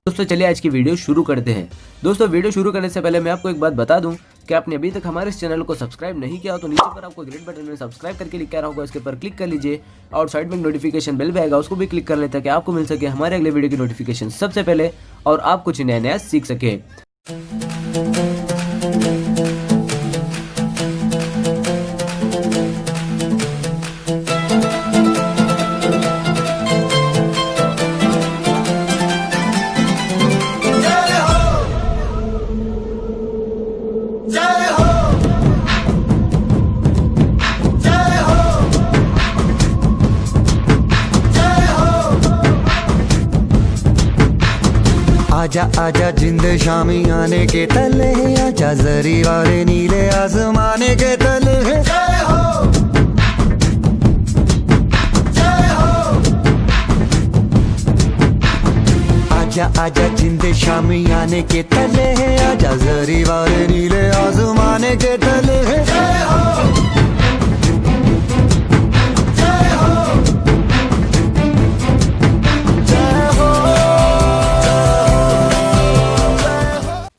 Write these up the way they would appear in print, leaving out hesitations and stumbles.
दोस्तों चलिए आज की वीडियो शुरू करते हैं। दोस्तों वीडियो शुरू करने से पहले मैं आपको एक बात बता दूं कि आपने अभी तक हमारे इस चैनल को सब्सक्राइब नहीं किया हो तो नीचे पर आपको ग्रेट बटन में सब्सक्राइब करके लिखा रहा होगा, इसके पर क्लिक कर लीजिए और साइड में नोटिफिकेशन बेल भी आएगा, उसको भी क्लिक कर लें ताकि आपको मिल सके हमारे अगले वीडियो की नोटिफिकेशन सबसे पहले और आप कुछ नया नया सीख सके। आजा आजा जिंद शामी आने के तले, आजा जरी वाले नीले आसमाने के तले। जय हो जय हो। आजा आजा जिंद शामी आने के तले, आजा जरी वाले नीले आसमाने के तले। जय हो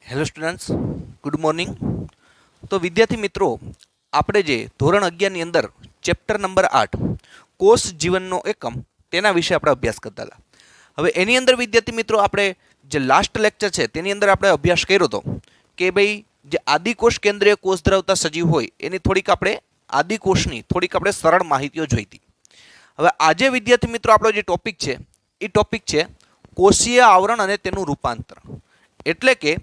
हेलो स्टूडेंट्स, गुड मॉर्निंग। तो विद्यार्थी मित्रों, આપણે જે ધોરણ 11 ની અંદર ચેપ્ટર નંબર 8 કોષ જીવનનો એકમ તેના વિશે આપણે અભ્યાસ કરતા હતા। હવે એની અંદર વિદ્યાર્થી મિત્રો આપણે જે લાસ્ટ લેક્ચર છે તેની અંદર આપણે અભ્યાસ કર્યો હતો કે ભાઈ જે આદિકોષ કેન્દ્રીય કોષ ધરાવતા સજીવ હોય એની થોડીક આપણે આદિકોષની થોડીક આપણે સરળ માહિતીઓ જોઈતી। હવે આજે વિદ્યાર્થી મિત્રો આપણો જે ટોપિક છે એ ટોપિક છે કોષીય આવરણ અને તેનું રૂપાંતર। એટલે કે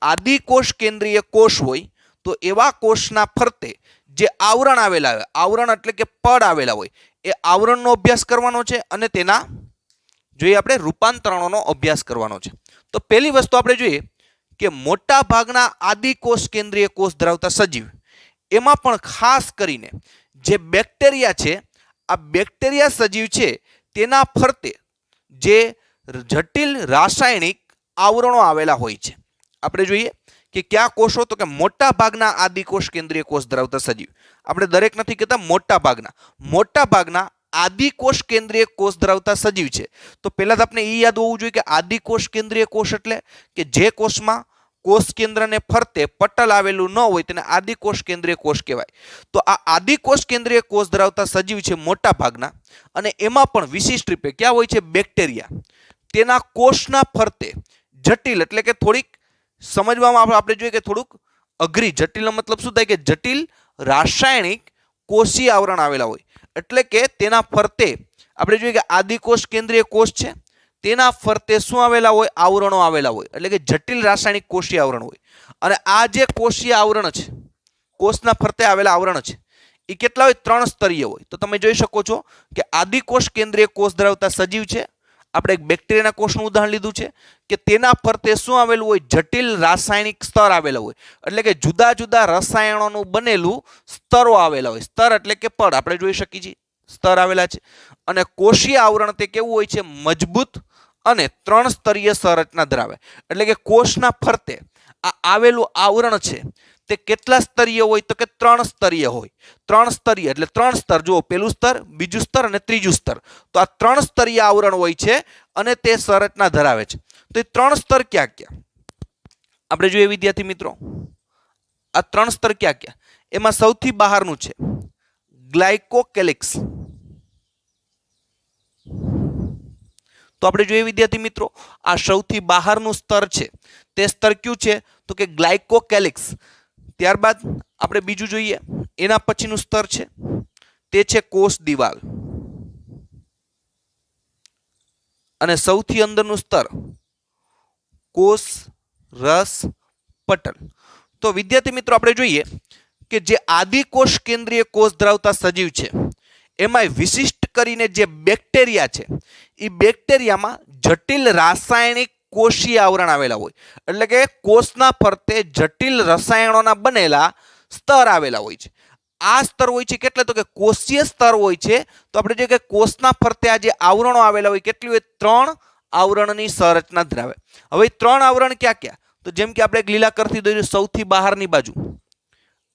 આદિકોષ કેન્દ્રીય કોષ હોય તો એવા કોષના ફરતે જે આવરણ આવેલા હોય, આવરણ એટલે કે પડ આવેલા હોય, એ આવરણનો અભ્યાસ કરવાનો છે અને તેના જોઈએ આપણે રૂપાંતરણોનો અભ્યાસ કરવાનો છે। તો પહેલી વસ્તુ આપણે જોઈએ કે મોટા ભાગના આદિકોષ કેન્દ્રીય કોષ ધરાવતા સજીવ એમાં પણ ખાસ કરીને જે બેક્ટેરિયા છે, આ બેક્ટેરિયા સજીવ છે તેના ફરતે જે જટિલ રાસાયણિક આવરણો આવેલા હોય છે। આપણે જોઈએ કે કયા કોષો, તો કે મોટા ભાગના આદિકોષ કેન્દ્રીય કોષ ધરાવતા સજીવ, આપણે દરેક નથી કહેતા, મોટા ભાગના આદિકોષ કેન્દ્રીય કોષ ધરાવતા સજીવ છે। તો પહેલા તો આપણે એ યાદ હોવું જોઈએ કે આદિકોષ કેન્દ્રીય કોષ એટલે કે જે કોષમાં કોષ કેન્દ્રને ફરતે પટલ આવેલું ન હોય તેને આદિકોષ કેન્દ્રીય કોષ કહેવાય। તો આ આદિકોષ કેન્દ્રીય કોષ ધરાવતા સજીવ છે મોટા ભાગના, અને એમાં પણ વિશિષ્ટ રૂપે ક્યાં હોય છે બેક્ટેરિયા, તેના કોષના ફરતે જટિલ એટલે કે થોડીક સમજવામાં આપણે જોઈએ કે થોડુંક અઘરી, જટિલનો મતલબ શું થાય કે જટિલ રાસાયણિક કોષીય આવરણ આવેલા હોય। એટલે કે તેના ફરતે આપણે જોઈએ કે આદિકોષ કેન્દ્રીય કોષ છે તેના ફરતે શું આવેલા હોય, આવરણો આવેલા હોય, એટલે કે જટિલ રાસાયણિક કોષીય આવરણ હોય। અને આ જે કોષીય આવરણ છે, કોષના ફરતે આવેલા આવરણ છે, એ કેટલા હોય, 3 સ્તરીય હોય। તો તમે જોઈ શકો છો કે આદિકોષ કેન્દ્રીય કોષ ધરાવતા સજીવ છે, આપણે એક બેક્ટેરિયાના કોષનું ઉદાહરણ લીધું છે કે તેના ફરતે શું આવેલું હોય, જટિલ રાસાયણિક સ્તર આવેલા હોય, એટલે કે જુદા જુદા રસાયણોનું બનેલું સ્તરો આવેલા હોય। સ્તર એટલે કે પડ, આપણે જોઈ શકીએ છીએ સ્તર આવેલા છે। અને કોષીય આવરણ તે કેવું હોય છે, મજબૂત અને 3 સ્તરીય સંરચના ધરાવે। એટલે કે કોષના ફરતે આ આવેલું આવરણ છે તે કેટલા સ્તરીય હોય, તો કે 3 સ્તરીય હોય। 3 સ્તરીય એટલે 3 સ્તર, જુઓ, પહેલું સ્તર, બીજું સ્તર અને ત્રીજું સ્તર। તો આ 3 સ્તરીય આવરણ હોય છે અને તે સંરચના ધરાવે છે। તો એ 3 સ્તર ક્યાં ક્યાં આપણે જોઈએ વિદ્યાર્થી મિત્રો, આ 3 સ્તર ક્યાં ક્યાં, એમાં સૌથી બહારનું છે ગ્લાયકોકેલિક્સ। તો આપણે જોઈએ વિદ્યાર્થી મિત્રો, આ સૌથી બહારનું સ્તર છે તે સ્તર કયું છે, તો કે ગ્લાયકોકેલિક્સ। ત્યારબાદ આપણે બીજું જોઈએ, એના પછીનું સ્તર છે તે છે કોષ દિવાલ, અને સૌથી અંદરનું સ્તર કોષ રસ પટલ। તો વિદ્યાર્થી મિત્રો આપણે જોઈએ કે જે આદિકોષ કેન્દ્રીય કોષ ધરાવતા સજીવ છે એમાં વિશિષ્ટ કરીને જે બેક્ટેરિયા છે એ બેક્ટેરિયામાં જટિલ રાસાયણિક કોષીય આવરણ આવેલા હોય, એટલે કે કોષના ફરતે જટિલ રસાયણોના બનેલા સ્તર આવેલા હોય છે। આ સ્તર હોય છે કેટલે, તો કે કોષીય સ્તર હોય છે। તો આપણે જોઈએ કે કોષના ફરતે આ જે આવરણો આવેલા હોય કેટલી હોય, 3 આવરણની સંરચના ધરાવે। હવે 3 આવરણ ક્યાં ક્યાં, તો જેમ કે આપણે એક લીલા કરથી દોર્યું, સૌથી બહારની બાજુ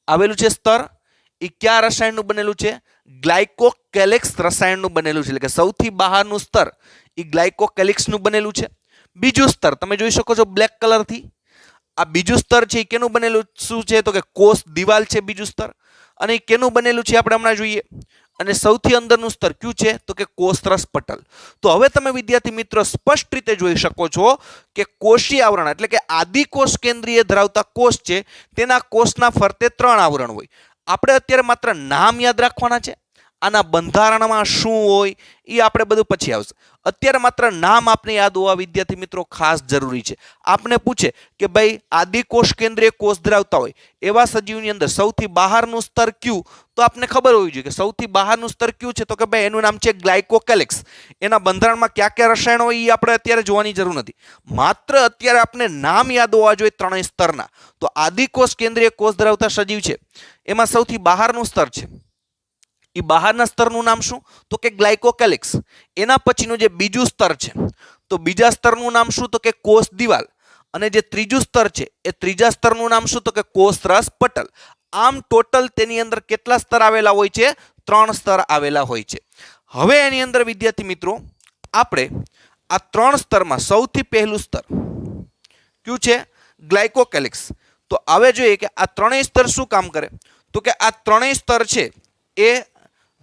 આવેલું છે સ્તર, એ કયા રસાયણનું બનેલું છે, ગ્લાયકોકેલિક્સ રસાયણનું બનેલું છે। એટલે કે સૌથી બહારનું સ્તર એ ગ્લાયકોકેલિક્સનું બનેલું છે। बीजू स्तर तमे जोई शको छो ब्लेक कलर थी। आ बीजू स्तर छे केनु बनेलुं शुं छे तो के कोष दीवाल छे बीजू स्तर अने केनु बनेलुं छे आपणे हमणां જોઈએ અને સૌથી અંદરનું સ્તર ક્યું છે તો કે કોષરસ પટલ। તો હવે તમે વિદ્યાર્થી મિત્રો સ્પષ્ટ રીતે જોઈ શકો છો કે કોષીય આવરણ એટલે કે આદિકોષ કેન્દ્રીય ધરાવતા કોષ છે તેના કોષના ફરતે 3 આવરણ હોય। આપણે અત્યારે માત્ર નામ યાદ રાખવાના છે, આના બંધારણમાં શું હોય એ આપણે બધું પછી આવશે। અત્યારે માત્ર નામ આપને યાદ હોવા વિદ્યાર્થી મિત્રો ખાસ જરૂરી છે। આપને પૂછે કે ભાઈ આદિકોષ કેન્દ્રીય કોષ ધરાવતા હોય એવા સજીવની અંદર સૌથી બહારનું સ્તર ક્યું, તો આપને ખબર હોવી જોઈએ કે સૌથી બહારનું સ્તર ક્યું છે તો કે ભાઈ એનું નામ છે ગ્લાયકોકેલિક્સ। એના બંધારણમાં કયા કયા રસાયણો હોય એ આપણે અત્યારે જોવાની જરૂર નથી, માત્ર અત્યારે આપને નામ યાદ હોવા જોઈએ ત્રણેય સ્તરના। તો આદિકોષ કેન્દ્રીય કોષ ધરાવતા સજીવ છે એમાં સૌથી બહારનું સ્તર છે એ બહારના સ્તરનું નામ શું તો કે ગ્લાયકોકેલિક્સ। એના પછીનું જે બીજું સ્તર છે તો બીજા સ્તરનું નામ શું તો કે કોષ દિવાલ, અને જે ત્રીજું સ્તર છે એ ત્રીજા સ્તરનું નામ શું તો કે કોષરસ પટલ। આમ ટોટલ તેની અંદર કેટલા સ્તર આવેલા હોય છે? 3 સ્તર આવેલા હોય છે। હવે એની અંદર વિદ્યાર્થી મિત્રો આપણે આ 3 સ્તરમાં સૌથી પહેલું સ્તર કયું છે? ગ્લાયકોકેલિક્સ। તો હવે જોઈએ કે આ ત્રણેય સ્તર શું કામ કરે તો કે આ ત્રણેય સ્તર છે એ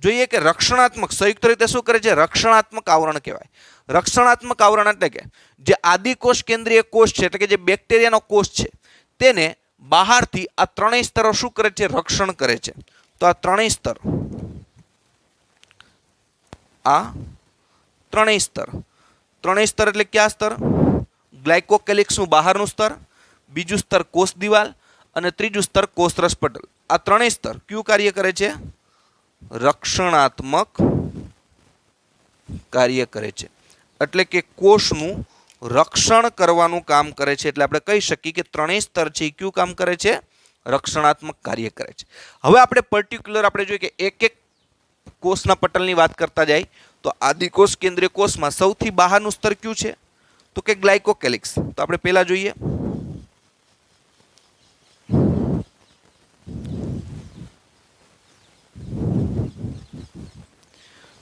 જોઈએ કે રક્ષણાત્મક સંયુક્ત રીતે શું કરે છે? રક્ષણાત્મક આવરણ કહેવાય। રક્ષણાત્મક આવરણ એટલે કે જે આદિકોષ કેન્દ્રીય કોષ છે એટલે કે જે બેક્ટેરિયાનો કોષ છે તેને બહારથી આ ત્રણેય સ્તરો શું કરે છે? રક્ષણ કરે છે। તો આ ત્રણેય સ્તર ત્રણેય સ્તર એટલે કયા સ્તર? ગ્લાયકોકેલિક્સનું બહારનું સ્તર, બીજું સ્તર કોષ દિવાલ અને ત્રીજું સ્તર કોષરસ પટલ। આ ત્રણેય સ્તર કયું કાર્ય કરે છે? રક્ષણાત્મક કાર્ય કરે છે, એટલે કે કોષનું રક્ષણ કરવાનું કામ કરે છે। એટલે આપણે કહી શકીએ કે ત્રણેય સ્તર છે એ કયું કામ કરે છે? રક્ષણાત્મક કાર્ય કરે છે। હવે આપણે પર્ટિક્યુલર આપણે જોઈએ કે એક એક કોષના પટલની વાત કરતા જાય તો આદિકોષ કેન્દ્રીય કોષમાં સૌથી બહારનું સ્તર કયું છે તો કે ગ્લાયકોકેલિક્સ। તો આપણે પહેલા જોઈએ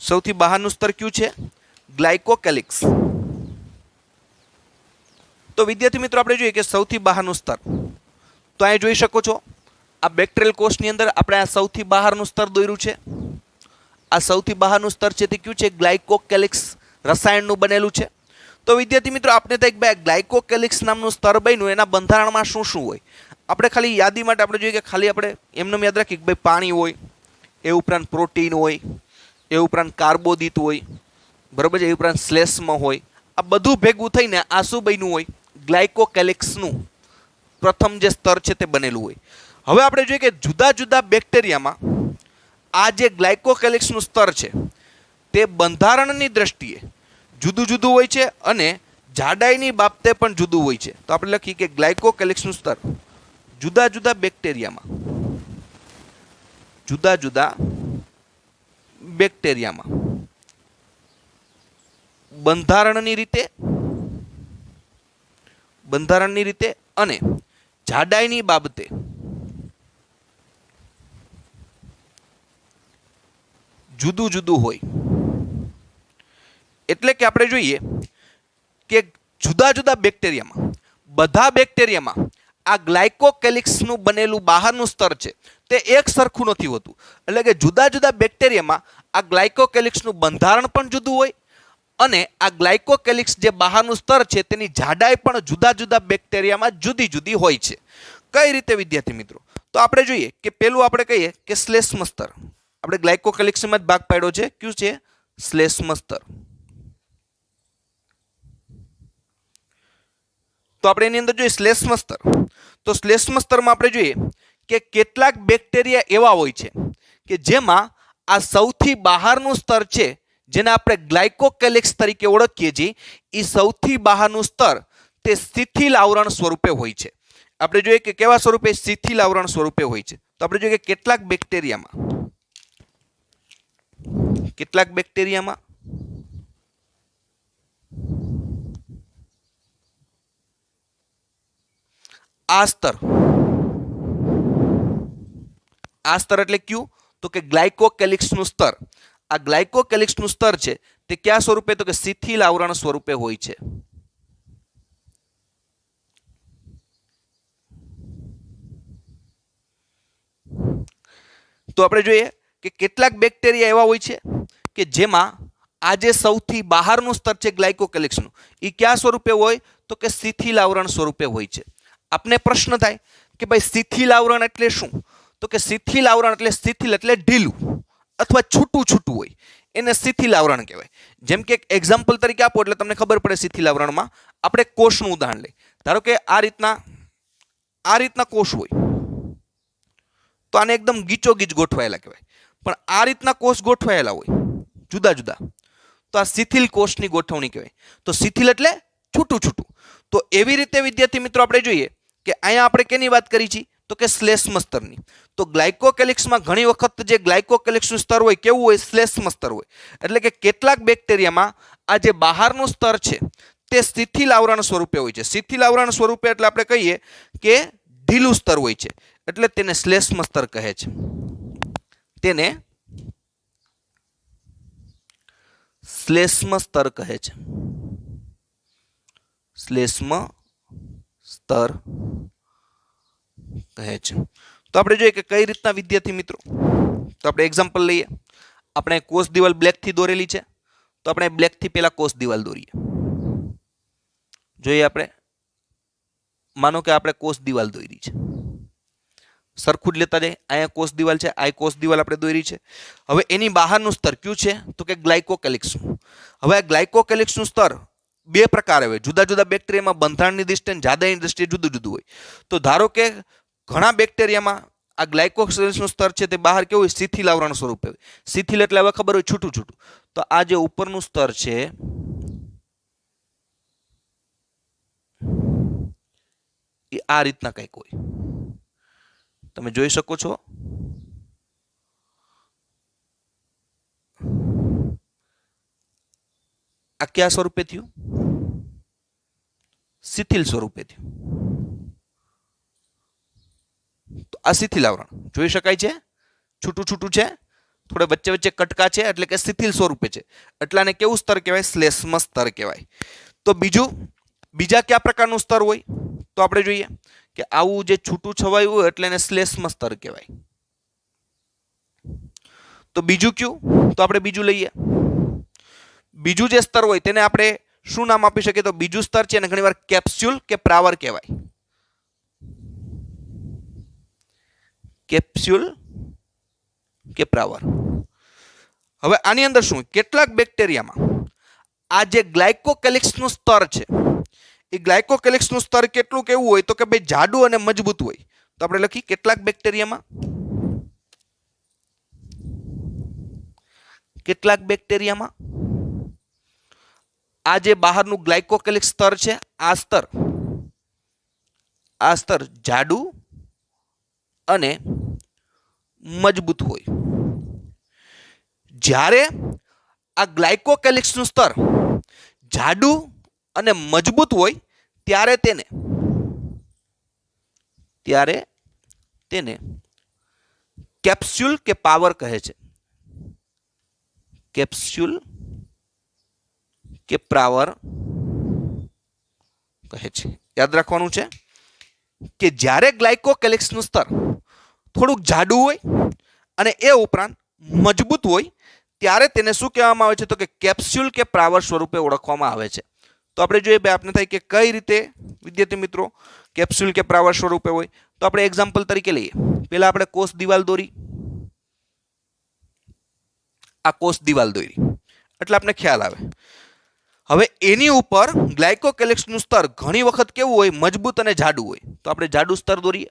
સૌથી બહારનું સ્તર કયું છે? ગ્લાયકોકેલિક્સ। તો વિદ્યાર્થી મિત્રો આપણે જોઈએ કે સૌથી બહારનું સ્તર તો અહીં જોઈ શકો છો આ બેક્ટેરિયલ કોષની અંદર આપણે આ સૌથી બહારનું સ્તર દોર્યું છે। આ સૌથી બહારનું સ્તર છે તે કયું છે? ગ્લાયકોકેલિક્સ રસાયણનું બનેલું છે। તો વિદ્યાર્થી મિત્રો આપણે તો એક ગ્લાયકોકેલિક્સ નામનું સ્તર બન્યું એના બંધારણમાં શું શું હોય આપણે ખાલી યાદી માટે આપણે જોઈએ કે ખાલી આપણે એમને યાદ રાખીએ કે ભાઈ પાણી હોય, એ ઉપરાંત પ્રોટીન હોય, એ ઉપરાંત કાર્બોદિત હોય, બરાબર છે, એ ઉપરાંત શ્લેષ્મ હોય। આ બધું ભેગું થઈને આ શું બન્યું હોય? ગ્લાયકોકેલિક્સનું પ્રથમ જે સ્તર છે તે બનેલું હોય। હવે આપણે જોઈએ કે જુદા જુદા બેક્ટેરિયામાં આ જે ગ્લાયકોકેલિક્સનું સ્તર છે તે બંધારણની દ્રષ્ટિએ જુદું જુદું હોય છે અને જાડાઈની બાબતે પણ જુદું હોય છે। તો આપણે લખીએ કે ગ્લાયકોકેલિક્સનું સ્તર જુદા જુદા બેક્ટેરિયામાં બંધારણની રીતે અને જાડાઈની બાબતે જુદું જુદું હોય। એટલે કે આપણે જોઈએ કે જુદા જુદા બેક્ટેરિયામાં બધા બેક્ટેરિયામાં આ ગ્લાયકોકેલિક્સનું બનેલું બહારનું સ્તર છે તે એક સરખું નથી હોતું। એટલે કે જુદા જુદા બેક્ટેરિયામાં આ ગ્લાયકોકેલિક્સનું બંધારણ પણ જુદું હોય અને આ ગ્લાયકોકેલિક્સ જે બહારનું સ્તર છે તેની જાડાઈ પણ જુદા જુદા બેક્ટેરિયામાં જુદી જુદી હોય છે। કઈ રીતે વિદ્યાર્થી મિત્રો? તો આપણે જોઈએ કે પેલું આપણે કહીએ કે શ્લેષ્મ સ્તર। આપણે ગ્લાયકોકેલિક્સમાં જ ભાગ પાડ્યો છે, કયું છે? શ્લેષ્મ સ્તર। તો આપણે એની અંદર જોઈએ શ્લેષ્મ સ્તર। તો શ્લેષ્મ સ્તરમાં આપણે જોઈએ કે કેટલાક બેક્ટેરિયા એવા હોય છે કે જેમાં આ સૌથી બહારનું સ્તર છે જેને આપણે ગ્લાયકોકેલિક્સ તરીકે ઓળખીએ છીએ એ સૌથી બહારનું સ્તર તે શિથિલ આવરણ સ્વરૂપે હોય છે। આપણે જોઈએ કે કેવા સ્વરૂપે? શિથિલ આવરણ સ્વરૂપે હોય છે। તો આપણે જોઈએ કે કેટલાક બેક્ટેરિયામાં આ સ્તર એટલે ક્યું તો કે ગ્લાયકોકેલિક્સનું સ્તર। આ ગ્લાયકોકેલિક્સનું સ્તર છે તે કયા સ્વરૂપે? તો કે શિથિલ આવરણ સ્વરૂપે હોય છે। તો આપણે જોઈએ કે કેટલાક બેક્ટેરિયા એવા હોય છે કે જેમાં આ જે સૌથી બહારનું સ્તર છે ગ્લાયકોકેલિક્સનું, એ કયા સ્વરૂપે હોય તો કે શિથિલ આવરણ સ્વરૂપે હોય છે. આપને પ્રશ્ન થાય કે ભાઈ શિથિલ આવરણ એટલે શું? તો કે શિથિલ આવરણ એટલે શિથિલ એટલે ઢીલું અથવા છૂટું છૂટું હોય, એને શિથિલ આવરણ કહેવાય. જેમ કે એક્ઝામ્પલ તરીકે આપો એટલે તમને ખબર પડે. શિથિલ આવરણમાં આપણે કોષનું ઉદાહરણ લઈએ. ધારો કે આ રીતના કોષ હોય તો આને એકદમ ગીચોગીચ ગોઠવાયેલા કહેવાય. પણ આ રીતના કોષ ગોઠવાયેલા હોય જુદા જુદા, તો આ શિથિલ કોષની ગોઠવણી કહેવાય. તો શિથિલ એટલે છૂટું છૂટું. તો એવી રીતે વિદ્યાર્થી મિત્રો આપણે જોઈએ કે અહીંયા આપણે કેની વાત કરી છે તો કે શ્લેષ્મ સ્તરની. તો ગ્લાયકોકેલિક્સમાં ઘણી વખત જે ગ્લાયકોકેલિક્સનું સ્તર હોય કેવું હોય? શ્લેષ્મ સ્તર હોય. એટલે કે કેટલાક બેક્ટેરિયામાં આ જે બહારનું સ્તર છે તે શિથિલ આવરણ સ્વરૂપે હોય છે. શિથિલ આવરણ સ્વરૂપે એટલે આપણે કહીએ કે ઢીલું સ્તર હોય છે, એટલે તેને શ્લેષ્મ સ્તર કહે છે. તેને શ્લેષ્મ સ્તર કહે છે. શ્લેષ્મ સ્તર કહે છે. તો આપણે જોઈએ કે કઈ રીતના વિદ્યાર્થી મિત્રો. તો આપણે એક્ઝામ્પલ લઈએ. આપણે કોષ દિવાલ બ્લેકથી દોરેલી છે, તો આપણે બ્લેકથી પહેલા કોષ દિવાલ દોરીએ. જોઈએ આપણે, માનો કે આપણે કોષ દિવાલ દોરી છે, સરખું જ લેતા જાય. અહીંયા કોષ દિવાલ છે, આ કોષ દિવાલ આપણે દોરી છે. હવે એની બહારનું સ્તર કયું છે તો કે ગ્લાયકોકેલિક્સનું. હવે આ ગ્લાયકોકેલિક્સનું સ્તર બે પ્રકાર હોય. જુદા જુદા બેક્ટેરિયામાં બંધારણની દ્રષ્ટિએ અને જાડાઈની દ્રષ્ટિએ જુદું જુદું હોય. તો ધારો કે ઘણા બેક્ટેરિયામાં આ ગ્લાયકોકેલિક્સનું સ્તર છે તે બહાર કેવું હોય? શિથિલ આવરણ સ્વરૂપે હોય. શિથિલ એટલે હવે ખબર હોય છૂટું છૂટું. તો આ જે ઉપરનું સ્તર છે એ આ રીતના કંઈક હોય. તમે જોઈ શકો છો. આ કયા સ્વરૂપે થયું? શિથિલ સ્વરૂપે થયું. તો આ શિથિલ આવરણ જોઈ શકાય છે, છૂટું છૂટું છે, થોડે વચ્ચે વચ્ચે કટકા છે, એટલે કે શિથિલ સ્વરૂપે છે. એટલાને કેવું સ્તર કહેવાય? શ્લેષ્મ સ્તર કહેવાય. તો બીજા કયા પ્રકારનું સ્તર હોય તો આપણે જોઈએ કે આવું જે છૂટું છવાયું હોય એટલે એને શ્લેષ્મ સ્તર કહેવાય. તો બીજું કયું? તો આપણે બીજું લઈએ. બીજું જે સ્તર હોય તેને આપણે શું નામ આપી શકીએ? તો બીજું સ્તર છે અને ઘણીવાર કેપ્સ્યુલ કે પ્રાવર કહેવાય. કેપ્સ્યુલ કે પ્રાવર. હવે આની અંદર શું? કેટલાક બેક્ટેરિયામાં આ જે ગ્લાયકોકેલિક્સનું સ્તર છે એ ગ્લાયકોકેલિક્સનું સ્તર કેટલું કેવું હોય તો કે ભાઈ જાડું અને મજબૂત હોય. તો આપણે લખી કેટલાક બેક્ટેરિયામાં આ જે બહારનું ગ્લાયકોકેલિક્સ સ્તર છે આ સ્તર જાડું અને મજબૂત હોય. જ્યારે આ ગ્લાયકોકેલિક્સનું સ્તર જાડું અને મજબૂત હોય ત્યારે તેને કેપ્સ્યુલ કે પાવર કહે છે. કેપ્સ્યુલ કે પ્રાવર કહે છે. યાદ રાખવાનું છે કે જ્યારે ગ્લાયકોકેલિક્સનું સ્તર થોડુંક જાડું હોય અને એ ઉપરાંત મજબૂત હોય ત્યારે તેને શું કહેવામાં આવે છે તો કે કેપ્સ્યુલ કે પ્રાવર સ્વરૂપે ઓળખવામાં આવે છે. તો આપણે જોઈએ ભાઈ આપને થાય કે કઈ રીતે વિદ્યાર્થી મિત્રો કેપ્સ્યુલ કે પ્રાવર સ્વરૂપે હોય. તો આપણે એક્ઝામ્પલ તરીકે લઈએ. પહેલા આપણે કોષ દિવાલ દોરી. આ કોષ દિવાલ દોરી એટલે આપણે ખ્યાલ આવે. હવે એની ઉપર ગ્લાયકોકેલિક્સનું સ્તર ઘણી વખત કેવું હોય? મજબૂત અને જાડું હોય. તો આપણે જાડું સ્તર દોરીએ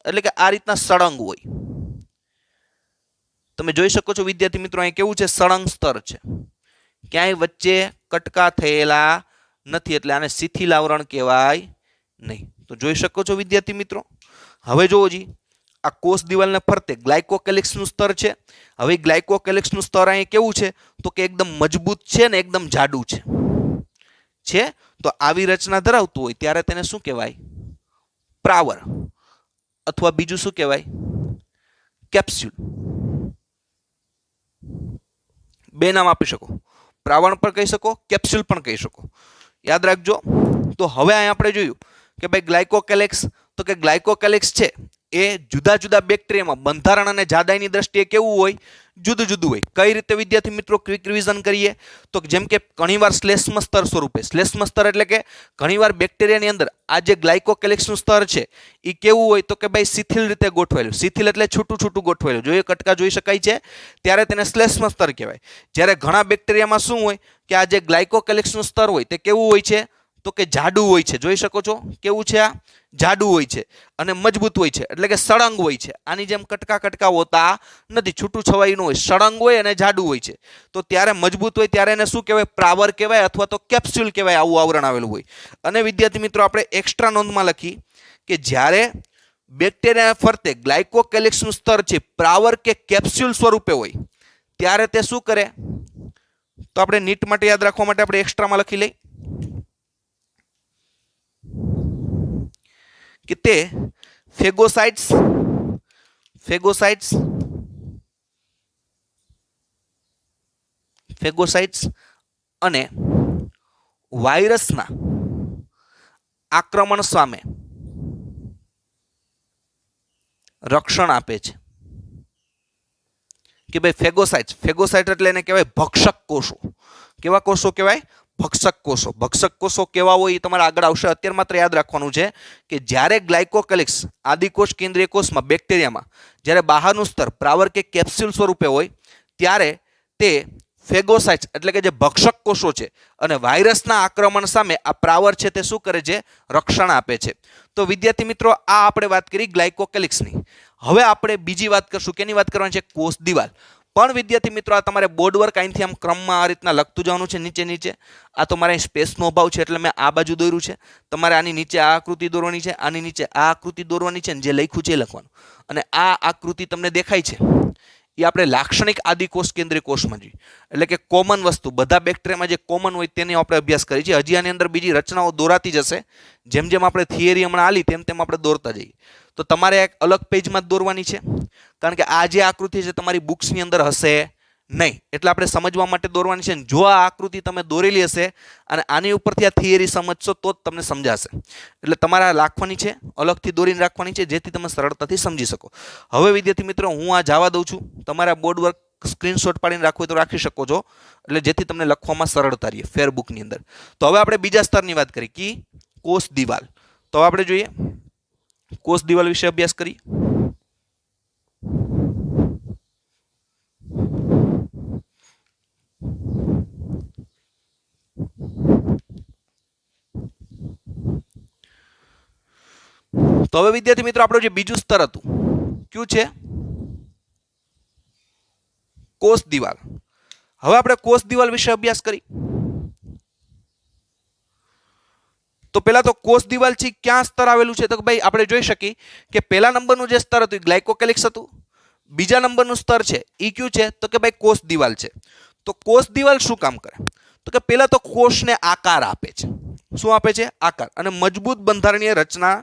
એટલે કે આ રીતના સળંગ હોય. તમે જોઈ શકો છો વિદ્યાર્થી મિત્રો અહીં કેવું છે? સળંગ સ્તર છે, ક્યાંય વચ્ચે કટકા થયેલા નથી, એટલે આને શિથિલ આવરણ કહેવાય નહીં. તો જોઈ શકો છો વિદ્યાર્થી મિત્રો. હવે જોવો જી, આ કોષ દિવાલને ફરતે ગ્લાયકોકેલિક્સનું સ્તર છે. હવે ગ્લાયકોકેલિક્સનું સ્તર અહીં કેવું છે તો કે એકદમ મજબૂત છે ને એકદમ જાડું છે. તો આવી રચના ધરાવતું હોય ત્યારે તેને શું કહેવાય? પ્રાવર, અથવા બીજું શું કહેવાય? કેપ્સ્યુલ. બે નામ આપી શકો. પ્રાવર પણ કહી શકો, કેપ્સ્યુલ પણ કહી શકો. યાદ રાખજો. તો હવે અહીં આપણે જોયું કે ભાઈ ગ્લાયકોકેલિક્સ, તો કે ગ્લાયકોકેલિક્સ છે એ જુદા જુદા બેક્ટેરિયામાં બંધારણ અને જાડાઈની દ્રષ્ટિએ કેવું હોય, જુદું જુદું હોય. કઈ રીતે વિદ્યાર્થી મિત્રો ક્વિક રિવિઝન કરીએ તો જેમ કે ઘણીવાર શ્લેષ્મ સ્તર સ્વરૂપે, શ્લેષ્મ સ્તર એટલે કે ઘણીવાર બેક્ટેરિયાની અંદર આ જે ગ્લાયકોકેલિક્સનું સ્તર છે એ કેવું હોય તો કે ભાઈ શિથિલ રીતે ગોઠવાયેલું. શિથિલ એટલે છૂટું છૂટું ગોઠવાયેલું, જો એ કટકા જોઈ શકાય છે ત્યારે તેને શ્લેષ્મ સ્તર કહેવાય. જ્યારે ઘણા બેક્ટેરિયામાં શું હોય કે આ જે ગ્લાયકોકેલિક્સનું સ્તર હોય તે કેવું હોય છે તો કે જાડું હોય છે. જોઈ શકો છો કેવું છે, આ જાડું હોય છે અને મજબૂત હોય છે, એટલે કે સળંગ હોય છે. આની જેમ કટકા કટકા હોતા નથી, છૂટું છવાયું હોય, સળંગ હોય અને જાડું હોય છે. તો ત્યારે મજબૂત હોય ત્યારે એને શું કહેવાય, પ્રાવર કહેવાય અથવા તો કેપ્સ્યુલ કહેવાય. આવું આવરણ આવેલું હોય. અને વિદ્યાર્થી મિત્રો આપણે એક્સ્ટ્રા નોંધમાં લખી કે જ્યારે બેક્ટેરિયા ફરતે ગ્લાયકોકેલિક્સનું સ્તર છે પ્રાવર કે કેપ્સ્યુલ સ્વરૂપે હોય ત્યારે તે શું કરે, તો આપણે નીટ માટે યાદ રાખવા માટે આપણે એક્સ્ટ્રામાં લખી લઈ કે તે ફેગોસાઇટ્સ અને વાયરસના આક્રમણ સામે રક્ષણ આપે છે. કે ભાઈ ફેગોસાઇટ એટલે એને કહેવાય ભક્ષક કોષો. કેવા કોષો કહેવાય, ભક્ષક કોષો. ભક્ષક કોષો કેવા હોય એ તમારે આગળ આવશે. અત્યારે માત્ર યાદ રાખવાનું છે કે જ્યારે ગ્લાયકોકેલિક્સ આદિકોષ કેન્દ્રીય કોષમાં બેક્ટેરિયામાં જ્યારે બહારનું સ્તર પ્રાવર કે કેપ્સ્યુલ સ્વરૂપે હોય ત્યારે તે ફેગોસાઇટ્સ એટલે કે જે ભક્ષક કોષો છે અને વાયરસના આક્રમણ સામે આ પ્રાવર છે તે શું કરે છે, રક્ષણ આપે છે. તો વિદ્યાર્થી મિત્રો આ આપણે વાત કરી ગ્લાયકોકેલિક્સની. હવે આપણે બીજી વાત કરશું. કેની વાત કરવાની છે, કોષ દિવાલ. પણ વિદ્યાર્થી મિત્રો આ તમારે બોર્ડ વર્ક અહીંથી આમ ક્રમમાં આ રીતના લખતું જવાનું છે નીચે નીચે. આ તો મારે સ્પેસનો અભાવ છે એટલે મેં આ બાજુ દોર્યું છે. તમારે આની નીચે આ આકૃતિ દોરવાની છે, આની નીચે આ આકૃતિ દોરવાની છે, જે લખ્યું છે એ લખવાનું. અને આ આકૃતિ તમને દેખાય છે એ આપણે લાક્ષણિક આદિકોષ કેન્દ્રીય કોષમાં જોઈએ, એટલે કે કોમન વસ્તુ બધા બેક્ટેરિયામાં જે કોમન હોય તેની આપણે અભ્યાસ કરીએ છીએ. હજી આની અંદર બીજી રચનાઓ દોરાતી જશે. જેમ જેમ આપણે થિયરી હમણાં આલી તેમ તેમ આપણે દોરતા જઈએ. તો તમારે એક અલગ પેજમાં જ દોરવાની છે, કારણ કે આ જે આકૃતિ છે તમારી બુક્સની અંદર હશે નહીં, એટલે આપણે સમજવા માટે દોરવાની છે. જો આ આકૃતિ તમે દોરેલી હશે અને આની ઉપરથી આ થિયરી સમજશો તો જ તમને સમજાશે. એટલે તમારે આ રાખવાની છે, અલગથી દોરીને રાખવાની છે, જેથી તમે સરળતાથી સમજી શકો. હવે વિદ્યાર્થી મિત્રો હું આ જવા દઉં છું. તમારે બોર્ડ વર્ક સ્ક્રીનશોટ પાડીને રાખવું હોય તો રાખી શકો છો, એટલે જેથી તમને લખવામાં સરળતા રહે ફેરબુકની અંદર. તો હવે આપણે બીજા સ્તરની વાત કરી કે કોષ દિવાલ. તો હવે આપણે જોઈએ કોષ દિવાલ વિશે અભ્યાસ કરી. તો હવે વિદ્યાર્થી મિત્રો આપણું જે બીજું સ્તર હતું કયું છે, કોષ દિવાલ. હવે આપણે કોષ દિવાલ વિશે અભ્યાસ કરી. તો પેલા તો કોષ દિવાલ છે ક્યાં સ્તર આવેલું છે, તો ભાઈ આપણે જોઈ શકીએ કે પહેલા નંબરનું જે સ્તર હતું એ ગ્લાયકોકેલિક્સ હતું. બીજા નંબરનું સ્તર છે એ કયું છે, તો કે ભાઈ કોષ દિવાલ છે. તો કોષ દિવાલ શું કામ કરે, તો કે પહેલા તો કોષને આકાર આપે છે. શું આપે છે, આકાર, અને મજબૂત બંધારણીય રચના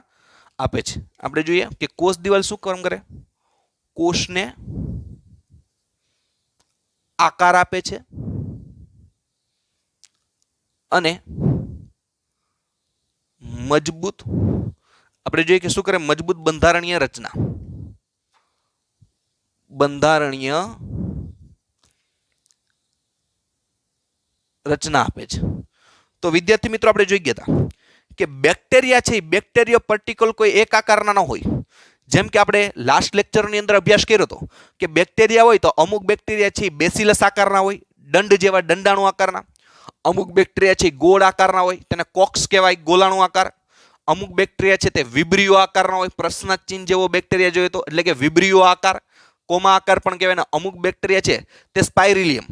આપે છે. આપણે જોઈએ કે કોષ દિવાલ શું કામ કરે, કોષને આકાર આપે છે અને મજબૂત, આપણે જોઈએ કે શું કરે, મજબૂત બંધારણીય રચના આપે છે. તો વિદ્યાર્થી મિત્રો આપણે જોઈ ગયા હતા કે બેક્ટેરિયા છે, બેક્ટેરિયા પર્ટિક્યુલર કોઈ એક આકારના ન હોય. જેમ કે આપણે લાસ્ટ લેક્ચરની અંદર અભ્યાસ કર્યો હતો કે બેક્ટેરિયા હોય તો અમુક બેક્ટેરિયા છે બેસિલસ આકારના હોય, દંડ જેવા દંડાણુ આકારના. અમુક બેક્ટેરિયા છે ગોળ આકારના હોય, તેને કોક્સ કહેવાય, ગોલાણુ આકાર. અમુક બેક્ટેરિયા છે તે વિબ્રિયો આકારના હોય, પ્રશ્ન ચિહ્ન જેવો બેક્ટેરિયા જોયો તો એટલે કે વિબ્રિયો આકાર, કોમા આકાર પણ કહેવાય. અમુક બેક્ટેરિયા છે તે સ્પાઇરિલિયમ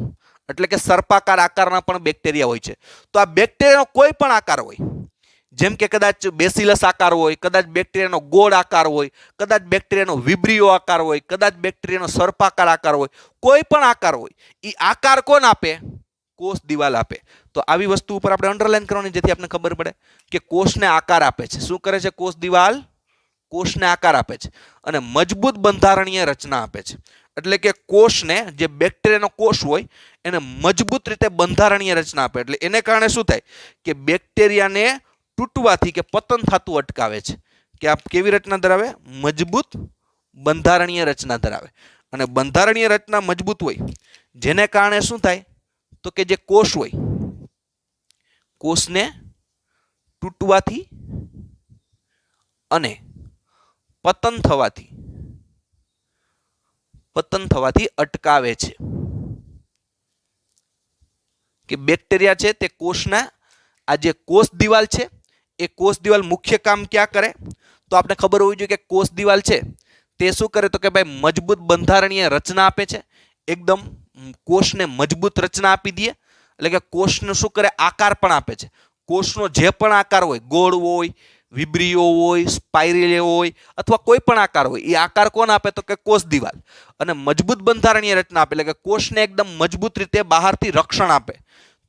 એટલે કે સર્પાકાર આકારના પણ બેક્ટેરિયા હોય છે. તો આ બેક્ટેરિયાનો કોઈ પણ આકાર હોય, જેમ કે કદાચ બેસિલસ આકાર હોય, કદાચ બેક્ટેરિયાનો ગોળ આકાર હોય, કદાચ બેક્ટેરિયાનો વિબ્રિયો આકાર હોય, કદાચ બેક્ટેરિયાનો સર્પાકાર આકાર હોય, કોઈ પણ આકાર હોય, એ આકાર કોણ આપે, કોષ દિવાલ આપે. તો આવી વસ્તુ ઉપર આપણે અંડરલાઈન કરવાની, જેથી આપણને ખબર પડે કે કોષને આકાર આપે છે. શું કરે છે કોષ દિવાલ, કોષને આકાર આપે છે અને મજબૂત બંધારણીય રચના આપે છે. એટલે કે કોષને, જે બેક્ટેરિયાનો કોષ હોય એને મજબૂત રીતે બંધારણીય રચના આપે. એટલે એને કારણે શું થાય કે બેક્ટેરિયાને તૂટવાથી કે પતન થતું અટકાવે છે. કે આ કેવી રચના ધરાવે, મજબૂત બંધારણીય રચના ધરાવે અને બંધારણીય રચના મજબૂત હોય જેને કારણે શું થાય તો કે જે કોષ હોય કોષને તૂટવાથી અને પતન થવાથી અટકાવે છે કે બેક્ટેરિયા છે તે કોષના આ જે કોષ દિવાલ છે એ કોષ દિવાલ મુખ્ય કામ ક્યાં કરે તો આપણે ખબર હોવી જોઈએ કે કોષ દિવાલ છે તે શું કરે તો કે ભાઈ મજબૂત બંધારણીય રચના આપે છે એકદમ કોષને મજબૂત રચના આપી દે એટલે કે કોષને શું કરે આકાર પણ આપે છે કોષનો જે પણ આકાર હોય ગોળ હોય વિબ્રિયો હોય સ્પાઇરલ હોય અથવા કોઈ પણ આકાર હોય એ આકાર કોણ આપે તો કે કોષ દિવાલ અને મજબૂત બંધારણીય રચના આપે એટલે કે કોષને એકદમ મજબૂત રીતે બહારથી રક્ષણ આપે